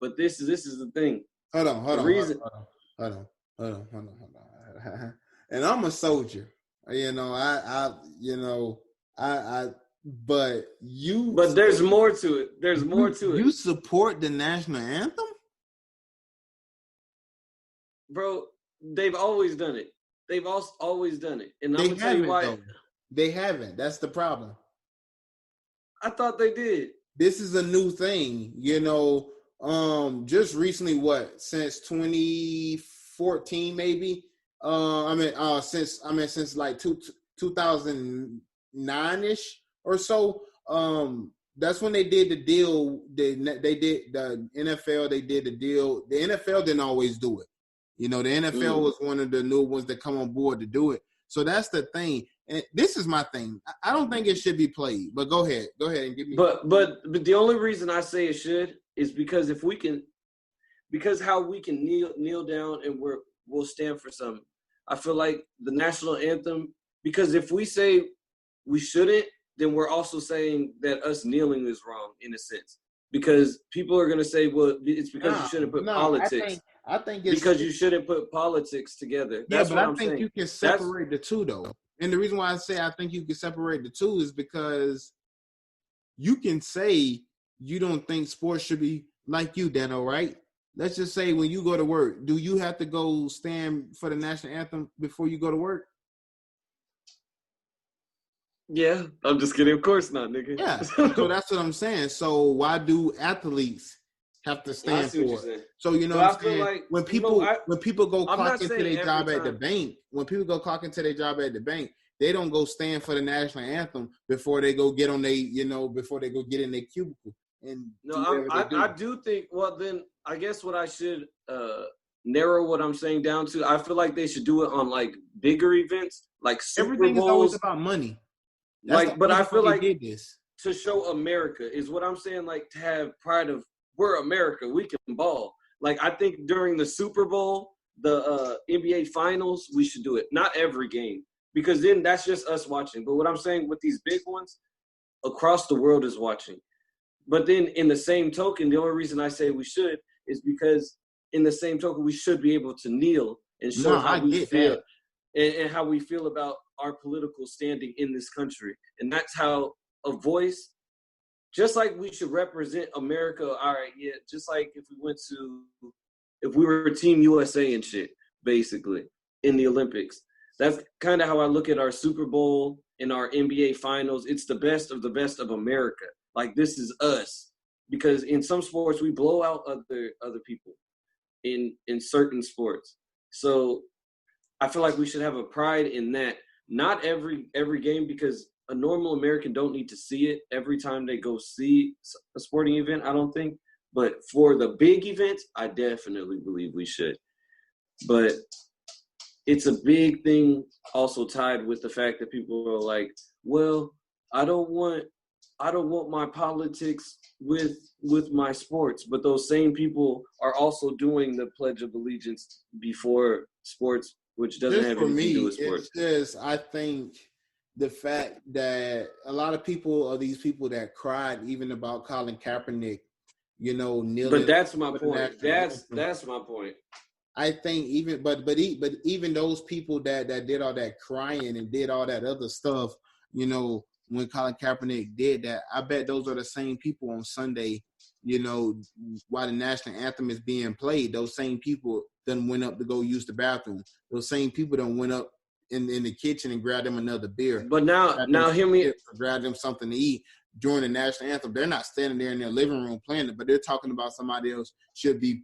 S3: But this is the thing.
S1: Hold on. And I'm a soldier. But
S3: there's more to it. There's more to it.
S1: You support the national anthem?
S3: Bro, they've always done it. They've always done it. And I'm going to tell you why.
S1: Though. They haven't. That's the problem.
S3: I thought they did.
S1: This is a new thing, just recently, since 2014 maybe, Since like 2009-ish or so. That's when they did the deal. They did the NFL. They did the deal. The NFL didn't always do it. The NFL was one of the new ones that come on board to do it. So that's the thing. And this is my thing. I don't think it should be played. But go ahead and give me.
S3: But the only reason I say it should is because how we can kneel down and we'll stand for something. I feel like the national anthem. Because if we say we shouldn't, then we're also saying that us kneeling is wrong in a sense. Because people are going to say, well, it's because you shouldn't put politics.
S1: I think it's
S3: because you shouldn't put politics together.
S1: That's what I'm saying. I think you can separate the two, though. And the reason why I say I think you can separate the two is because you can say you don't think sports should be like you, Dano, right? Let's just say when you go to work, do you have to go stand for the national anthem before you go to work?
S3: Yeah, I'm just kidding. Of course not, nigga.
S1: Yeah, so that's what I'm saying. So why do athletes have to stand for it? So what I'm saying? Like, when people go clock into their job at the bank, they don't go stand for the national anthem before they go get on before they go get in their cubicle. And
S3: I do think. Well, then I guess what I should narrow what I'm saying down to. I feel like they should do it on like bigger events, like Super
S1: everything
S3: Bowls.
S1: is always about money.
S3: But I feel like to show America is what I'm saying. Like to have pride of we're America, we can ball. Like I think during the Super Bowl, the NBA Finals, we should do it. Not every game, because then that's just us watching. But what I'm saying with these big ones, across the world is watching. But then in the same token, the only reason I say we should is because in the same token, we should be able to kneel and show how we feel and how we feel about our political standing in this country. And that's how a voice, just like we should represent America, all right, yeah, just like if we were Team USA and shit, basically, in the Olympics. That's kind of how I look at our Super Bowl and our NBA Finals. It's the best of America. Like, this is us. Because in some sports, we blow out other people in certain sports. So I feel like we should have a pride in that. Not every game, because a normal American don't need to see it every time they go see a sporting event, I don't think. But for the big events, I definitely believe we should. But it's a big thing also tied with the fact that people are like, well, I don't want my politics with my sports. But those same people are also doing the Pledge of Allegiance before sports, which doesn't have anything to do with sports.
S1: It's just, I think the fact that a lot of people are these people that cried even about Colin Kaepernick, kneeling.
S3: But that's my point. That's my point.
S1: I think even those people that did all that crying and did all that other stuff, when Colin Kaepernick did that, I bet those are the same people on Sunday, while the national anthem is being played. Those same people then went up to go use the bathroom. Those same people then went up in the kitchen and grabbed them another beer.
S3: But now hear me.
S1: Grab them something to eat during the national anthem. They're not standing there in their living room playing it, but they're talking about somebody else should be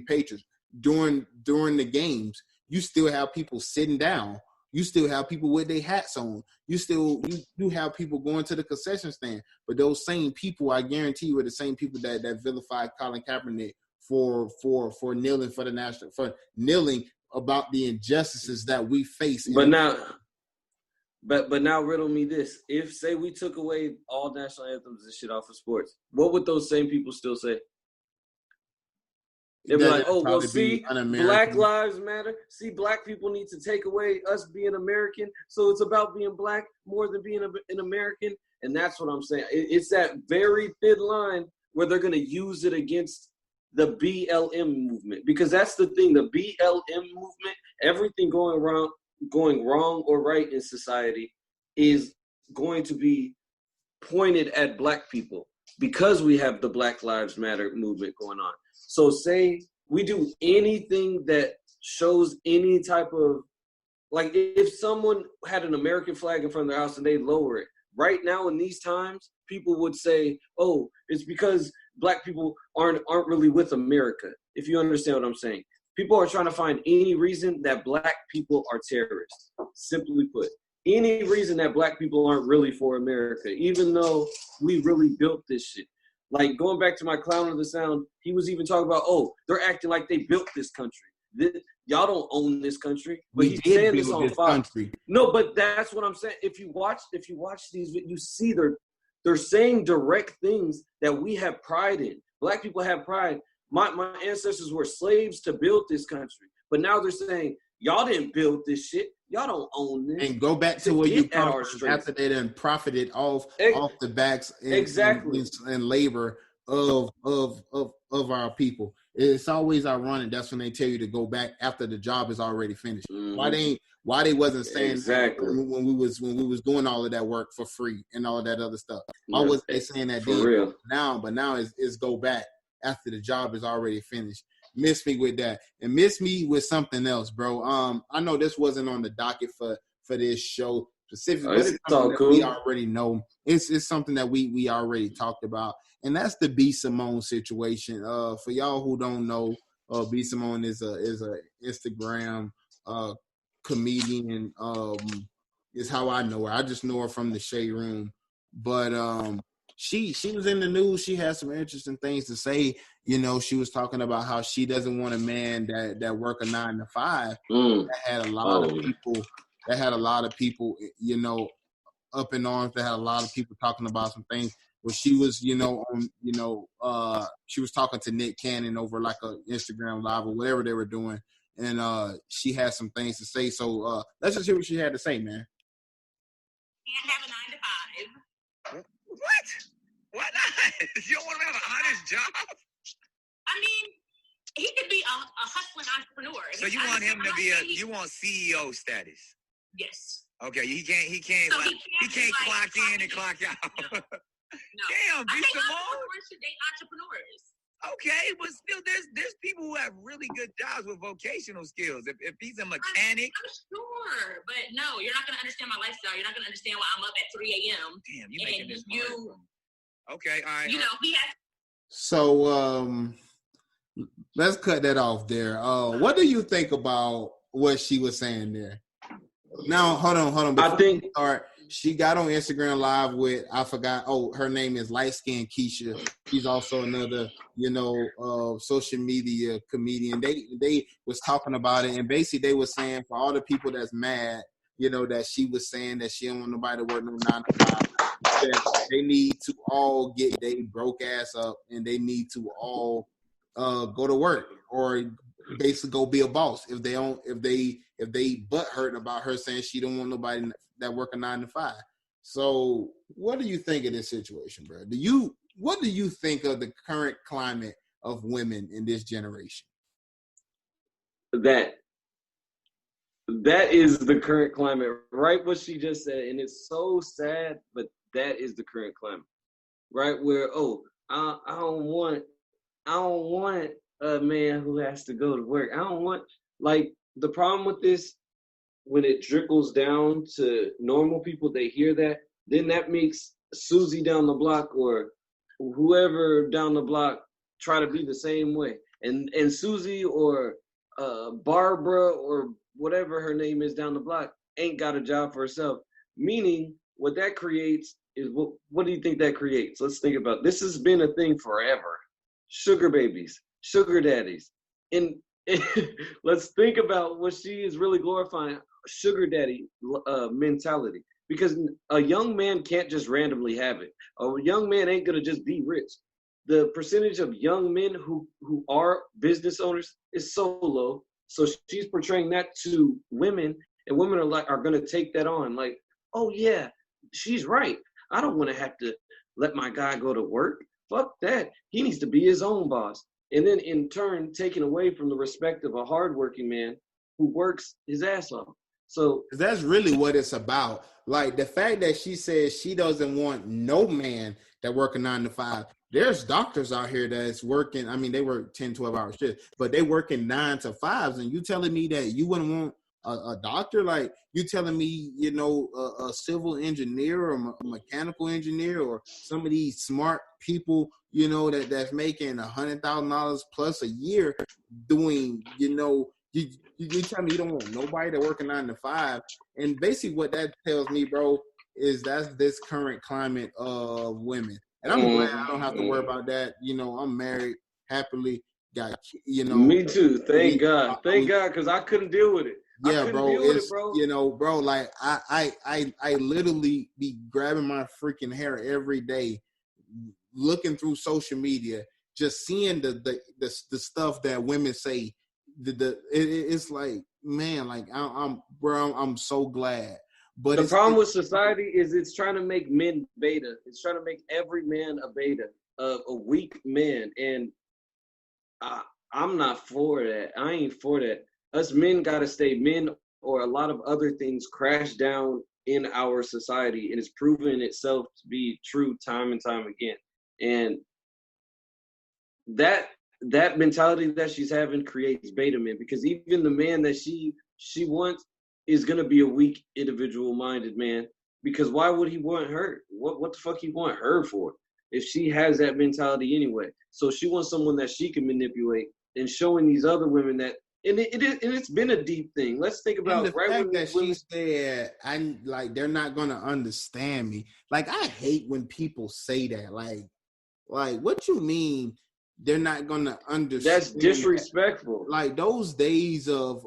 S1: patriots. During the games, you still have people sitting down. You still have people with their hats on. You have people going to the concession stand. But those same people, I guarantee you, are the same people that vilified Colin Kaepernick for kneeling for the national, for kneeling about the injustices that we face.
S3: But now riddle me this: if say we took away all national anthems and shit off of sports, what would those same people still say? They'd be like, oh, well, see, Black Lives Matter. See, black people need to take away us being American. So it's about being black more than being an American. And that's what I'm saying. It's that very thin line where they're going to use it against the BLM movement. Because that's the thing, the BLM movement, everything going wrong or right in society is going to be pointed at black people because we have the Black Lives Matter movement going on. So say we do anything that shows any type of, like if someone had an American flag in front of their house and they lower it, right now in these times, people would say, oh, it's because black people aren't really with America, if you understand what I'm saying. People are trying to find any reason that black people are terrorists. Simply put, any reason that black people aren't really for America, even though we really built this shit. Like, going back to my Clown of the Sound, he was even talking about, they're acting like they built this country. Y'all don't own this country. But he's saying this on Fox. No, but that's what I'm saying. If you watch these, you see they're saying direct things that we have pride in. Black people have pride. My ancestors were slaves to build this country. But now they're saying, y'all didn't build this shit. Y'all don't own this.
S1: And go back to where you come from after they done profited off the backs and labor of our people. It's always ironic. That's when they tell you to go back after the job is already finished. Mm-hmm. Why they wasn't saying that when we was doing all of that work for free and all of that other stuff? Why was they saying that then? Now it's go back after the job is already finished. Miss me with that, and miss me with something else, bro. I know this wasn't on the docket for this show specifically, but it's something that we already know. It's something that we already talked about, and that's the B. Simone situation. For y'all who don't know, B. Simone is a Instagram comedian. Is how I know her. I just know her from the Shade Room, but she was in the news. She had some interesting things to say. You know, she was talking about how she doesn't want a man that work a 9 to 5. That had a lot of people, you know, up in arms. That had a lot of people talking about some things. Where she was, she was talking to Nick Cannon over like a Instagram live or whatever they were doing, and she had some things to say. So let's just hear what she had to say, man.
S5: Can't have a 9 to 5.
S4: What? Why not? You don't want to have an honest job?
S5: I mean, he could be a hustling entrepreneur.
S4: So you want him to be you want CEO status?
S5: Yes.
S4: Okay, he can't clock in and clock out.
S5: No.
S4: Damn,
S5: I think
S4: Simone.
S5: entrepreneurs should date entrepreneurs.
S4: Okay, but still, there's people who have really good jobs with vocational skills. If he's a mechanic,
S5: I'm sure, but no, you're not gonna understand my lifestyle. You're not gonna understand why I'm up at 3 a.m.
S4: Damn, you making this hard. Okay, all right.
S5: You know, he has.
S1: So let's cut that off there. What do you think about what she was saying there? Now, hold on. Before she got on Instagram Live with, I forgot, her name is Light Skin Keisha. She's also another, social media comedian. They was talking about it, and basically they were saying for all the people that's mad, that she was saying that she don't want nobody to work no 9 to 5, that they need to all get they broke ass up, and they need to all go to work or basically go be a boss if they butt hurt about her saying she don't want nobody that work a 9 to 5. So what do you think of this situation, bro? What do you think of the current climate of women in this generation?
S3: That is the current climate, right? What she just said, and it's so sad, but that is the current climate, right? Where I don't want a man who has to go to work. I don't want, like, the problem with this, when it trickles down to normal people, they hear that, then that makes Susie down the block or whoever down the block try to be the same way. And Susie or Barbara or whatever her name is down the block ain't got a job for herself. Meaning what that creates is, what do you think that creates? Let's think about it. This has been a thing forever. Sugar babies, sugar daddies. And let's think about what she is really glorifying, sugar daddy mentality. Because a young man can't just randomly have it. A young man ain't going to just be rich. The percentage of young men who are business owners is so low. So she's portraying that to women, and women are going to take that on. Like, oh yeah, she's right. I don't want to have to let my guy go to work. Fuck that. He needs to be his own boss. And then in turn, taken away from the respect of a hardworking man who works his ass off. So
S1: that's really what it's about. Like, the fact that she says she doesn't want no man that work a 9 to 5. There's doctors out here that's working. I mean, they work 10, 12 hour shifts, but they working 9 to 5s. And you telling me that you wouldn't want a doctor? Like, you telling me, you know, a civil engineer or a mechanical engineer or some of these smart people, you know, that's making $100,000 plus a year doing, you know, you tell me you don't want nobody to work a 9 to 5. And basically what that tells me, bro, is that's this current climate of women. And I'm glad I don't have to worry about that. You know, I'm married happily, got, you know.
S3: Me too. Thank God, because I couldn't deal with it.
S1: Yeah, bro. It's, you know, bro, like I literally be grabbing my freaking hair every day, looking through social media, just seeing the stuff that women say. It's like, man, like I'm so glad. But
S3: the problem with society is it's trying to make men beta. It's trying to make every man a beta, a weak man, and I'm not for that. I ain't for that. Us men gotta stay men, or a lot of other things crash down in our society, and it's proven itself to be true time and time again. And that mentality that she's having creates beta men, because even the man that she wants is gonna be a weak, individual-minded man. Because why would he want her? What the fuck he want her for? If she has that mentality anyway, so she wants someone that she can manipulate, and showing these other women that. And it's been a deep thing. Let's think about
S1: the fact that she said, "I like they're not gonna understand me." Like, I hate when people say that. Like what you mean they're not gonna understand?
S3: That's disrespectful.
S1: That? Like, those days of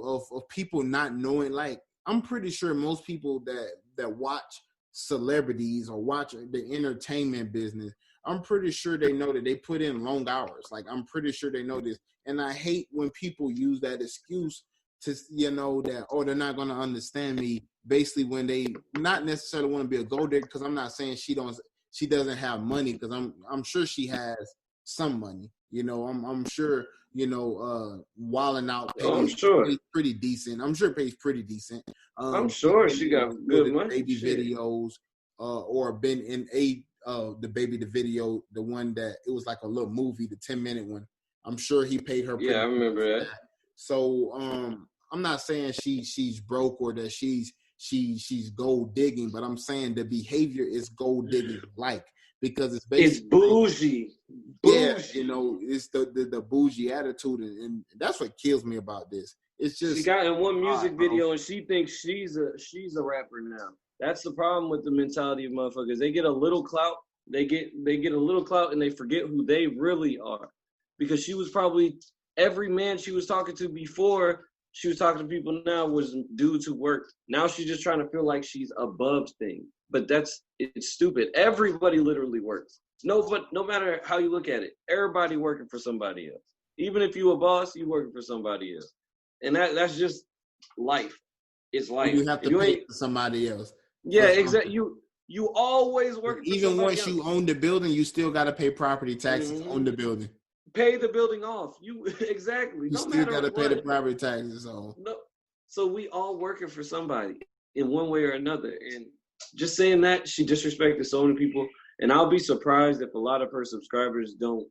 S1: people not knowing. Like, I'm pretty sure most people that watch celebrities or watch the entertainment business, I'm pretty sure they know that they put in long hours. Like, I'm pretty sure they know this. And I hate when people use that excuse to, you know, that, oh, they're not going to understand me, basically, when they not necessarily want to be a gold digger, because I'm not saying she doesn't have money, because I'm sure she has some money. You know, I'm sure, you know, Wildin' Out pays pretty decent. I'm sure it pays pretty decent.
S3: I'm sure she got good money.
S1: Baby videos, or been in the video, the one that it was like a little movie, the 10-minute one. I'm sure he paid her.
S3: Yeah, I remember that.
S1: So I'm not saying she's broke or that she's gold digging, but I'm saying the behavior is gold digging like, because it's basically,
S3: it's bougie.
S1: Yeah, you know, it's the bougie attitude, and that's what kills me about this. It's just,
S3: she got in one music video and she thinks she's a rapper now. That's the problem with the mentality of motherfuckers. They get a little clout, they get a little clout, and they forget who they really are. Because she was probably, every man she was talking to before she was talking to people now was dudes who worked. Now she's just trying to feel like she's above things. But it's stupid. Everybody literally works. No matter how you look at it, everybody working for somebody else. Even if you a boss, you working for somebody else. And that's just life. It's life.
S1: You have to pay for somebody else.
S3: Yeah, exactly. You always work for
S1: even
S3: somebody
S1: once
S3: else.
S1: You own the building, you still got to pay property taxes on the building.
S3: Pay the building off. Exactly.
S1: You still got to pay the property taxes on.
S3: No. So we all working for somebody in one way or another. And just saying that, she disrespected so many people. And I'll be surprised if a lot of her subscribers don't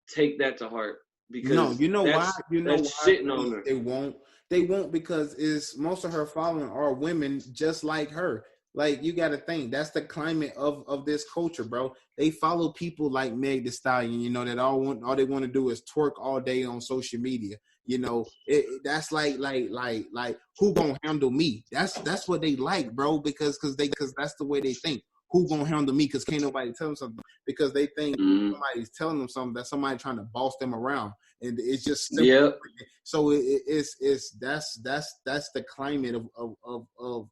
S3: take that to heart. Because
S1: no, you know why? You know why
S3: shitting on her.
S1: They won't because most of her following are women just like her. Like, you got to think, that's the climate of this culture, bro. They follow people like Meg Thee Stallion, you know, that all they want to do is twerk all day on social media. You know, that's like who gonna handle me? That's what they like, bro, because that's the way they think. Who gonna handle me? Because can't nobody tell them something, because they think somebody's telling them something, that somebody trying to boss them around, and it's just simple.
S3: Yep.
S1: So that's the climate of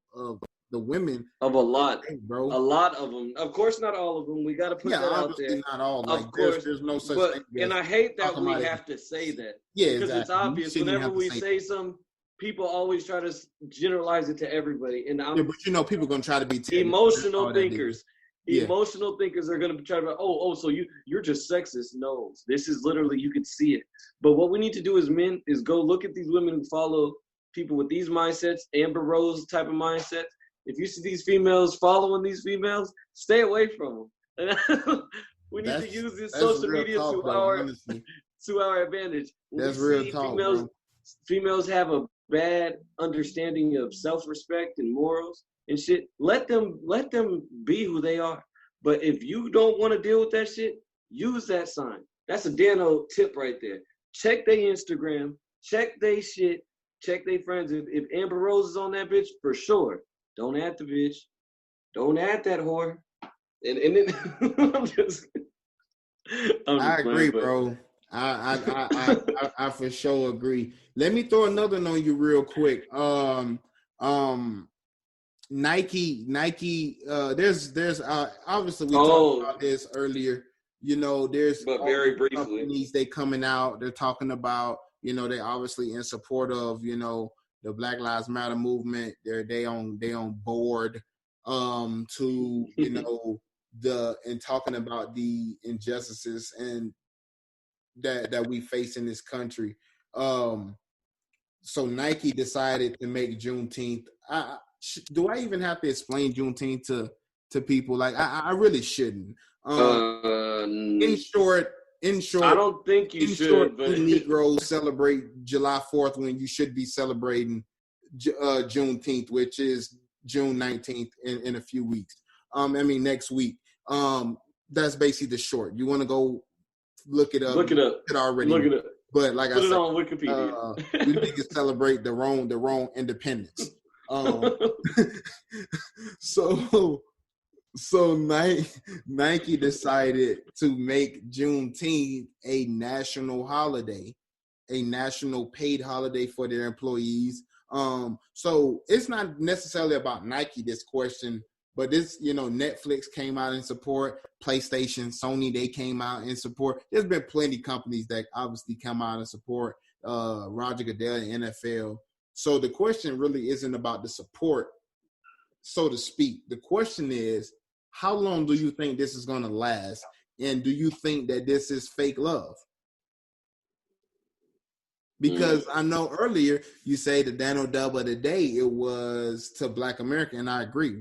S1: the women,
S3: of a lot,
S1: bro.
S3: A lot of them. Of course, not all of them. We got to put that out there.
S1: Not all. Like,
S3: of course,
S1: there's no such thing.
S3: And I hate that we have to say that.
S1: Yeah,
S3: because it's obvious. Whenever we say something, people always try to generalize it to everybody. And
S1: but you know, people are gonna try to be
S3: emotional thinkers. Emotional thinkers are gonna try to so you're just sexist. No, this is literally, you can see it. But what we need to do as men is go look at these women who follow people with these mindsets, Amber Rose type of mindsets. If you see these females following these females, stay away from them. We need to use this social media to our advantage. When
S1: that's real talk.
S3: Females have a bad understanding of self-respect and morals and shit, let them be who they are. But if you don't want to deal with that shit, use that sign. That's a Dano tip right there. Check their Instagram, check their shit, check their friends. If Amber Rose is on that bitch, for sure, don't add the bitch. Don't add that whore. And then
S1: I agree, bro. I for sure agree. Let me throw another one on you real quick. Nike. There's obviously we talked about this earlier. You know, there's
S3: but very briefly
S1: companies they coming out. They're talking about, you know, they obviously in support of, you know, the Black Lives Matter movement. They on board to, you know, and talking about the injustices and that we face in this country. So Nike decided to make Juneteenth. Do I even have to explain Juneteenth to people? Like I really shouldn't. In short,
S3: I don't think you should. But
S1: Negroes celebrate July 4th when you should be celebrating Juneteenth, which is June 19th in a few weeks. Next week. That's basically the short. You want to go look it up?
S3: Look it up.
S1: It already.
S3: Look it up.
S1: But like
S3: Put
S1: I said,
S3: it on Wikipedia.
S1: we need to celebrate their own independence. So Nike decided to make Juneteenth a national holiday, a national paid holiday for their employees. So it's not necessarily about Nike, this question, but this, you know, Netflix came out in support, PlayStation, Sony, they came out in support. There's been plenty of companies that obviously come out in support, Roger Goodell, the NFL. So the question really isn't about the support, so to speak. The question is, how long do you think this is going to last? And do you think that this is fake love? Because I know earlier you say the Dano Dub of the day, it was to Black America, and I agree.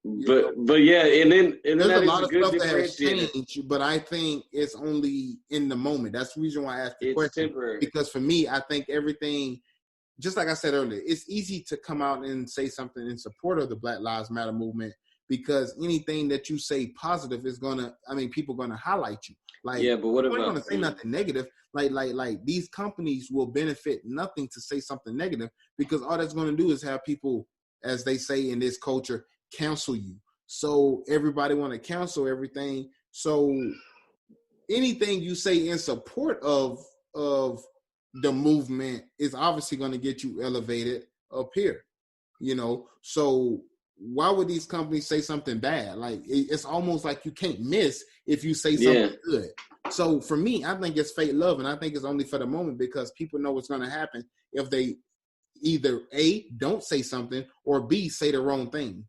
S3: But yeah, and
S1: there's
S3: that
S1: a lot
S3: is
S1: of
S3: good
S1: stuff that has
S3: differentiator.
S1: changed, but I think it's only in the moment. That's the reason why I asked the question.
S3: Temporary.
S1: Because for me, I think everything, just like I said earlier, it's easy to come out and say something in support of the Black Lives Matter movement, because anything that you say positive is people are gonna highlight you. Like,
S3: yeah, but what about?
S1: You're gonna say nothing negative. Like these companies will benefit nothing to say something negative, because all that's gonna do is have people, as they say in this culture, cancel you. So everybody want to cancel everything. So anything you say in support of the movement is obviously going to get you elevated up here, you know. So why would these companies say something bad? Like, it's almost like you can't miss if you say something good. So for me, I think it's fake love, and I think it's only for the moment, because people know what's going to happen if they either A, don't say something, or B, say the wrong thing.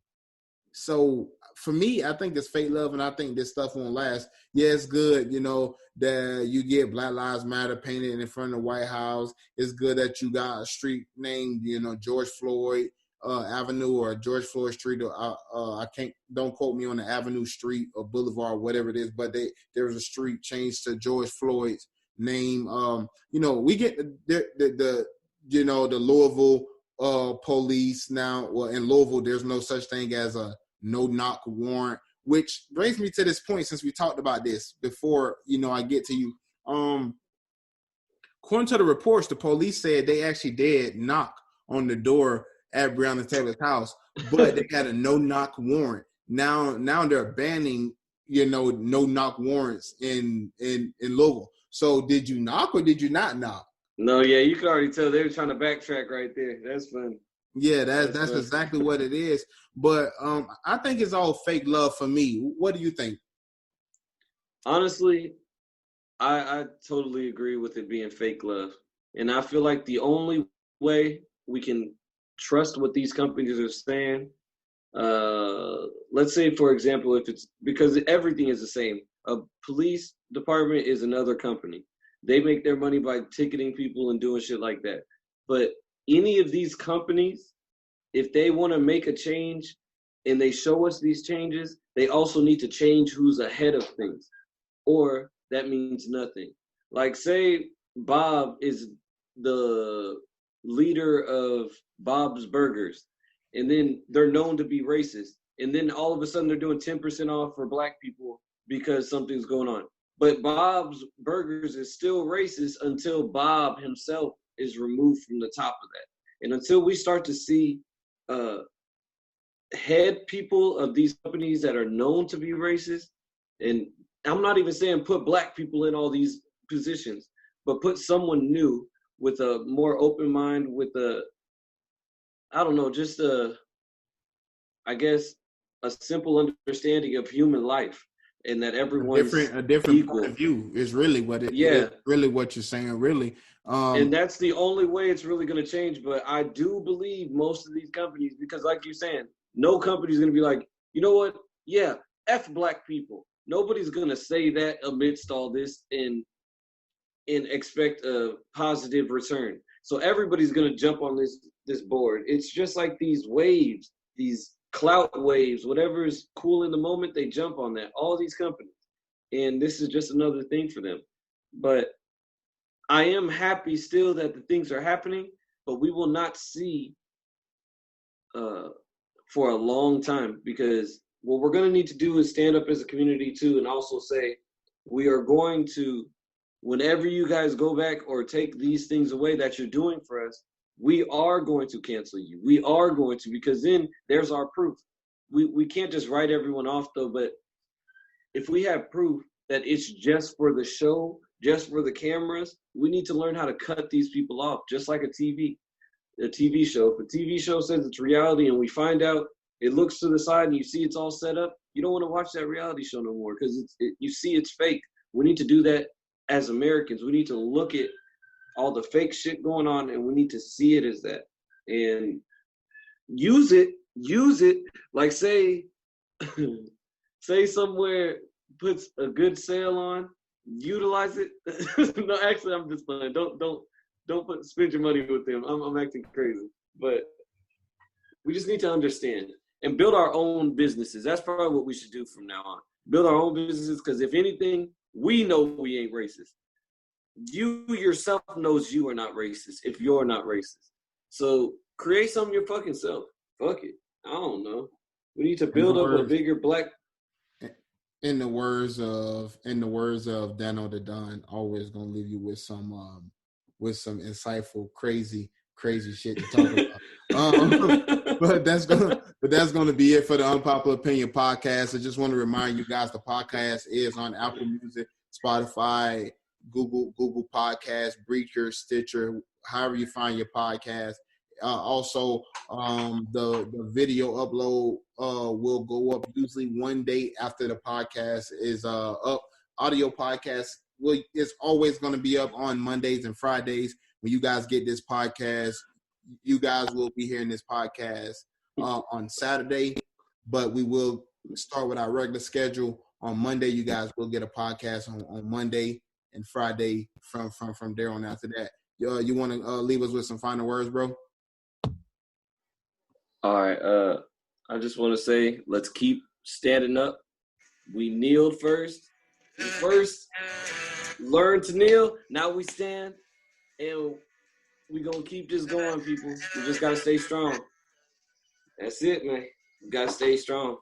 S1: So for me, I think it's fake love, and I think this stuff won't last. Yeah, it's good, you know, that you get Black Lives Matter painted in front of the White House. It's good that you got a street named, you know, George Floyd Avenue or George Floyd Street. Don't quote me on the Avenue, Street, or Boulevard, whatever it is, but there was a street changed to George Floyd's name. You know, we get the Louisville police now. Well, in Louisville, there's no such thing as a no-knock warrant, which brings me to this point, since we talked about this before, you know, I get to you. According to the reports, the police said they actually did knock on the door at Breonna Taylor's house, but they had a no-knock warrant. Now they're banning, you know, no-knock warrants in Louisville. So did you knock or did you not knock?
S3: No, yeah, you can already tell they were trying to backtrack right there. That's funny.
S1: Yeah, that's exactly what it is. But I think it's all fake love for me. What do you think?
S3: Honestly, I totally agree with it being fake love. And I feel like the only way we can trust what these companies are saying, let's say, for example, if it's because everything is the same. A police department is another company. They make their money by ticketing people and doing shit like that. But any of these companies, if they want to make a change and they show us these changes, they also need to change who's ahead of things, or that means nothing. Like, say Bob is the leader of Bob's Burgers, and then they're known to be racist, and then all of a sudden they're doing 10% off for black people because something's going on. But Bob's Burgers is still racist until Bob himself is removed from the top of that. And until we start to see head people of these companies that are known to be racist, and I'm not even saying put black people in all these positions, but put someone new with a more open mind, with a, I don't know, just I guess, a simple understanding of human life, and that everyone's
S1: a different
S3: equal.
S1: point of view is really what it
S3: Yeah.
S1: is, really what you're saying, really.
S3: And that's the only way it's really going to change. But I do believe most of these companies, because like you're saying, no company's going to be like, you know what? Yeah, F black people. Nobody's going to say that amidst all this and expect a positive return. So everybody's going to jump on this board. It's just like these waves, these clout waves, whatever is cool in the moment, they jump on that. All these companies. And this is just another thing for them. But I am happy still that the things are happening, but we will not see for a long time, because what we're going to need to do is stand up as a community too, and also say, we are going to, whenever you guys go back or take these things away that you're doing for us, we are going to cancel you. We are going to, because then there's our proof. We can't just write everyone off though, but if we have proof that it's just for the show, just for the cameras, we need to learn how to cut these people off, just like a TV show. If a TV show says it's reality and we find out it looks to the side and you see it's all set up, you don't want to watch that reality show no more, because you see it's fake. We need to do that as Americans. We need to look at all the fake shit going on, and we need to see it as that and use it. Like say somewhere puts a good sale on, utilize it. No, actually, I'm just playing. Don't spend your money with them. I'm acting crazy, but we just need to understand and build our own businesses. That's probably what we should do from now on. Build our own businesses, because if anything, we know we ain't racist. You yourself knows you are not racist if you're not racist. So create something your fucking self. Fuck it. I don't know. We need to build up a bigger black.
S1: In the words of Dano the Don, always gonna leave you with some insightful, crazy shit to talk about. But that's gonna be it for the Unpopular Opinion podcast. I just want to remind you guys, the podcast is on Apple Music, Spotify, Google Podcasts, Breaker, Stitcher, however you find your podcast. Also, the video upload will go up usually one day after the podcast is up. Audio podcast is always going to be up on Mondays and Fridays. When you guys get this podcast, you guys will be hearing this podcast on Saturday, but we will start with our regular schedule on Monday. You guys will get a podcast on Monday and Friday from there on after that. You want to leave us with some final words, bro?
S3: All right. I just want to say, let's keep standing up. We kneeled first. We first learned to kneel. Now we stand, and we gonna keep this going, people. We just gotta stay strong. That's it, man. We gotta stay strong.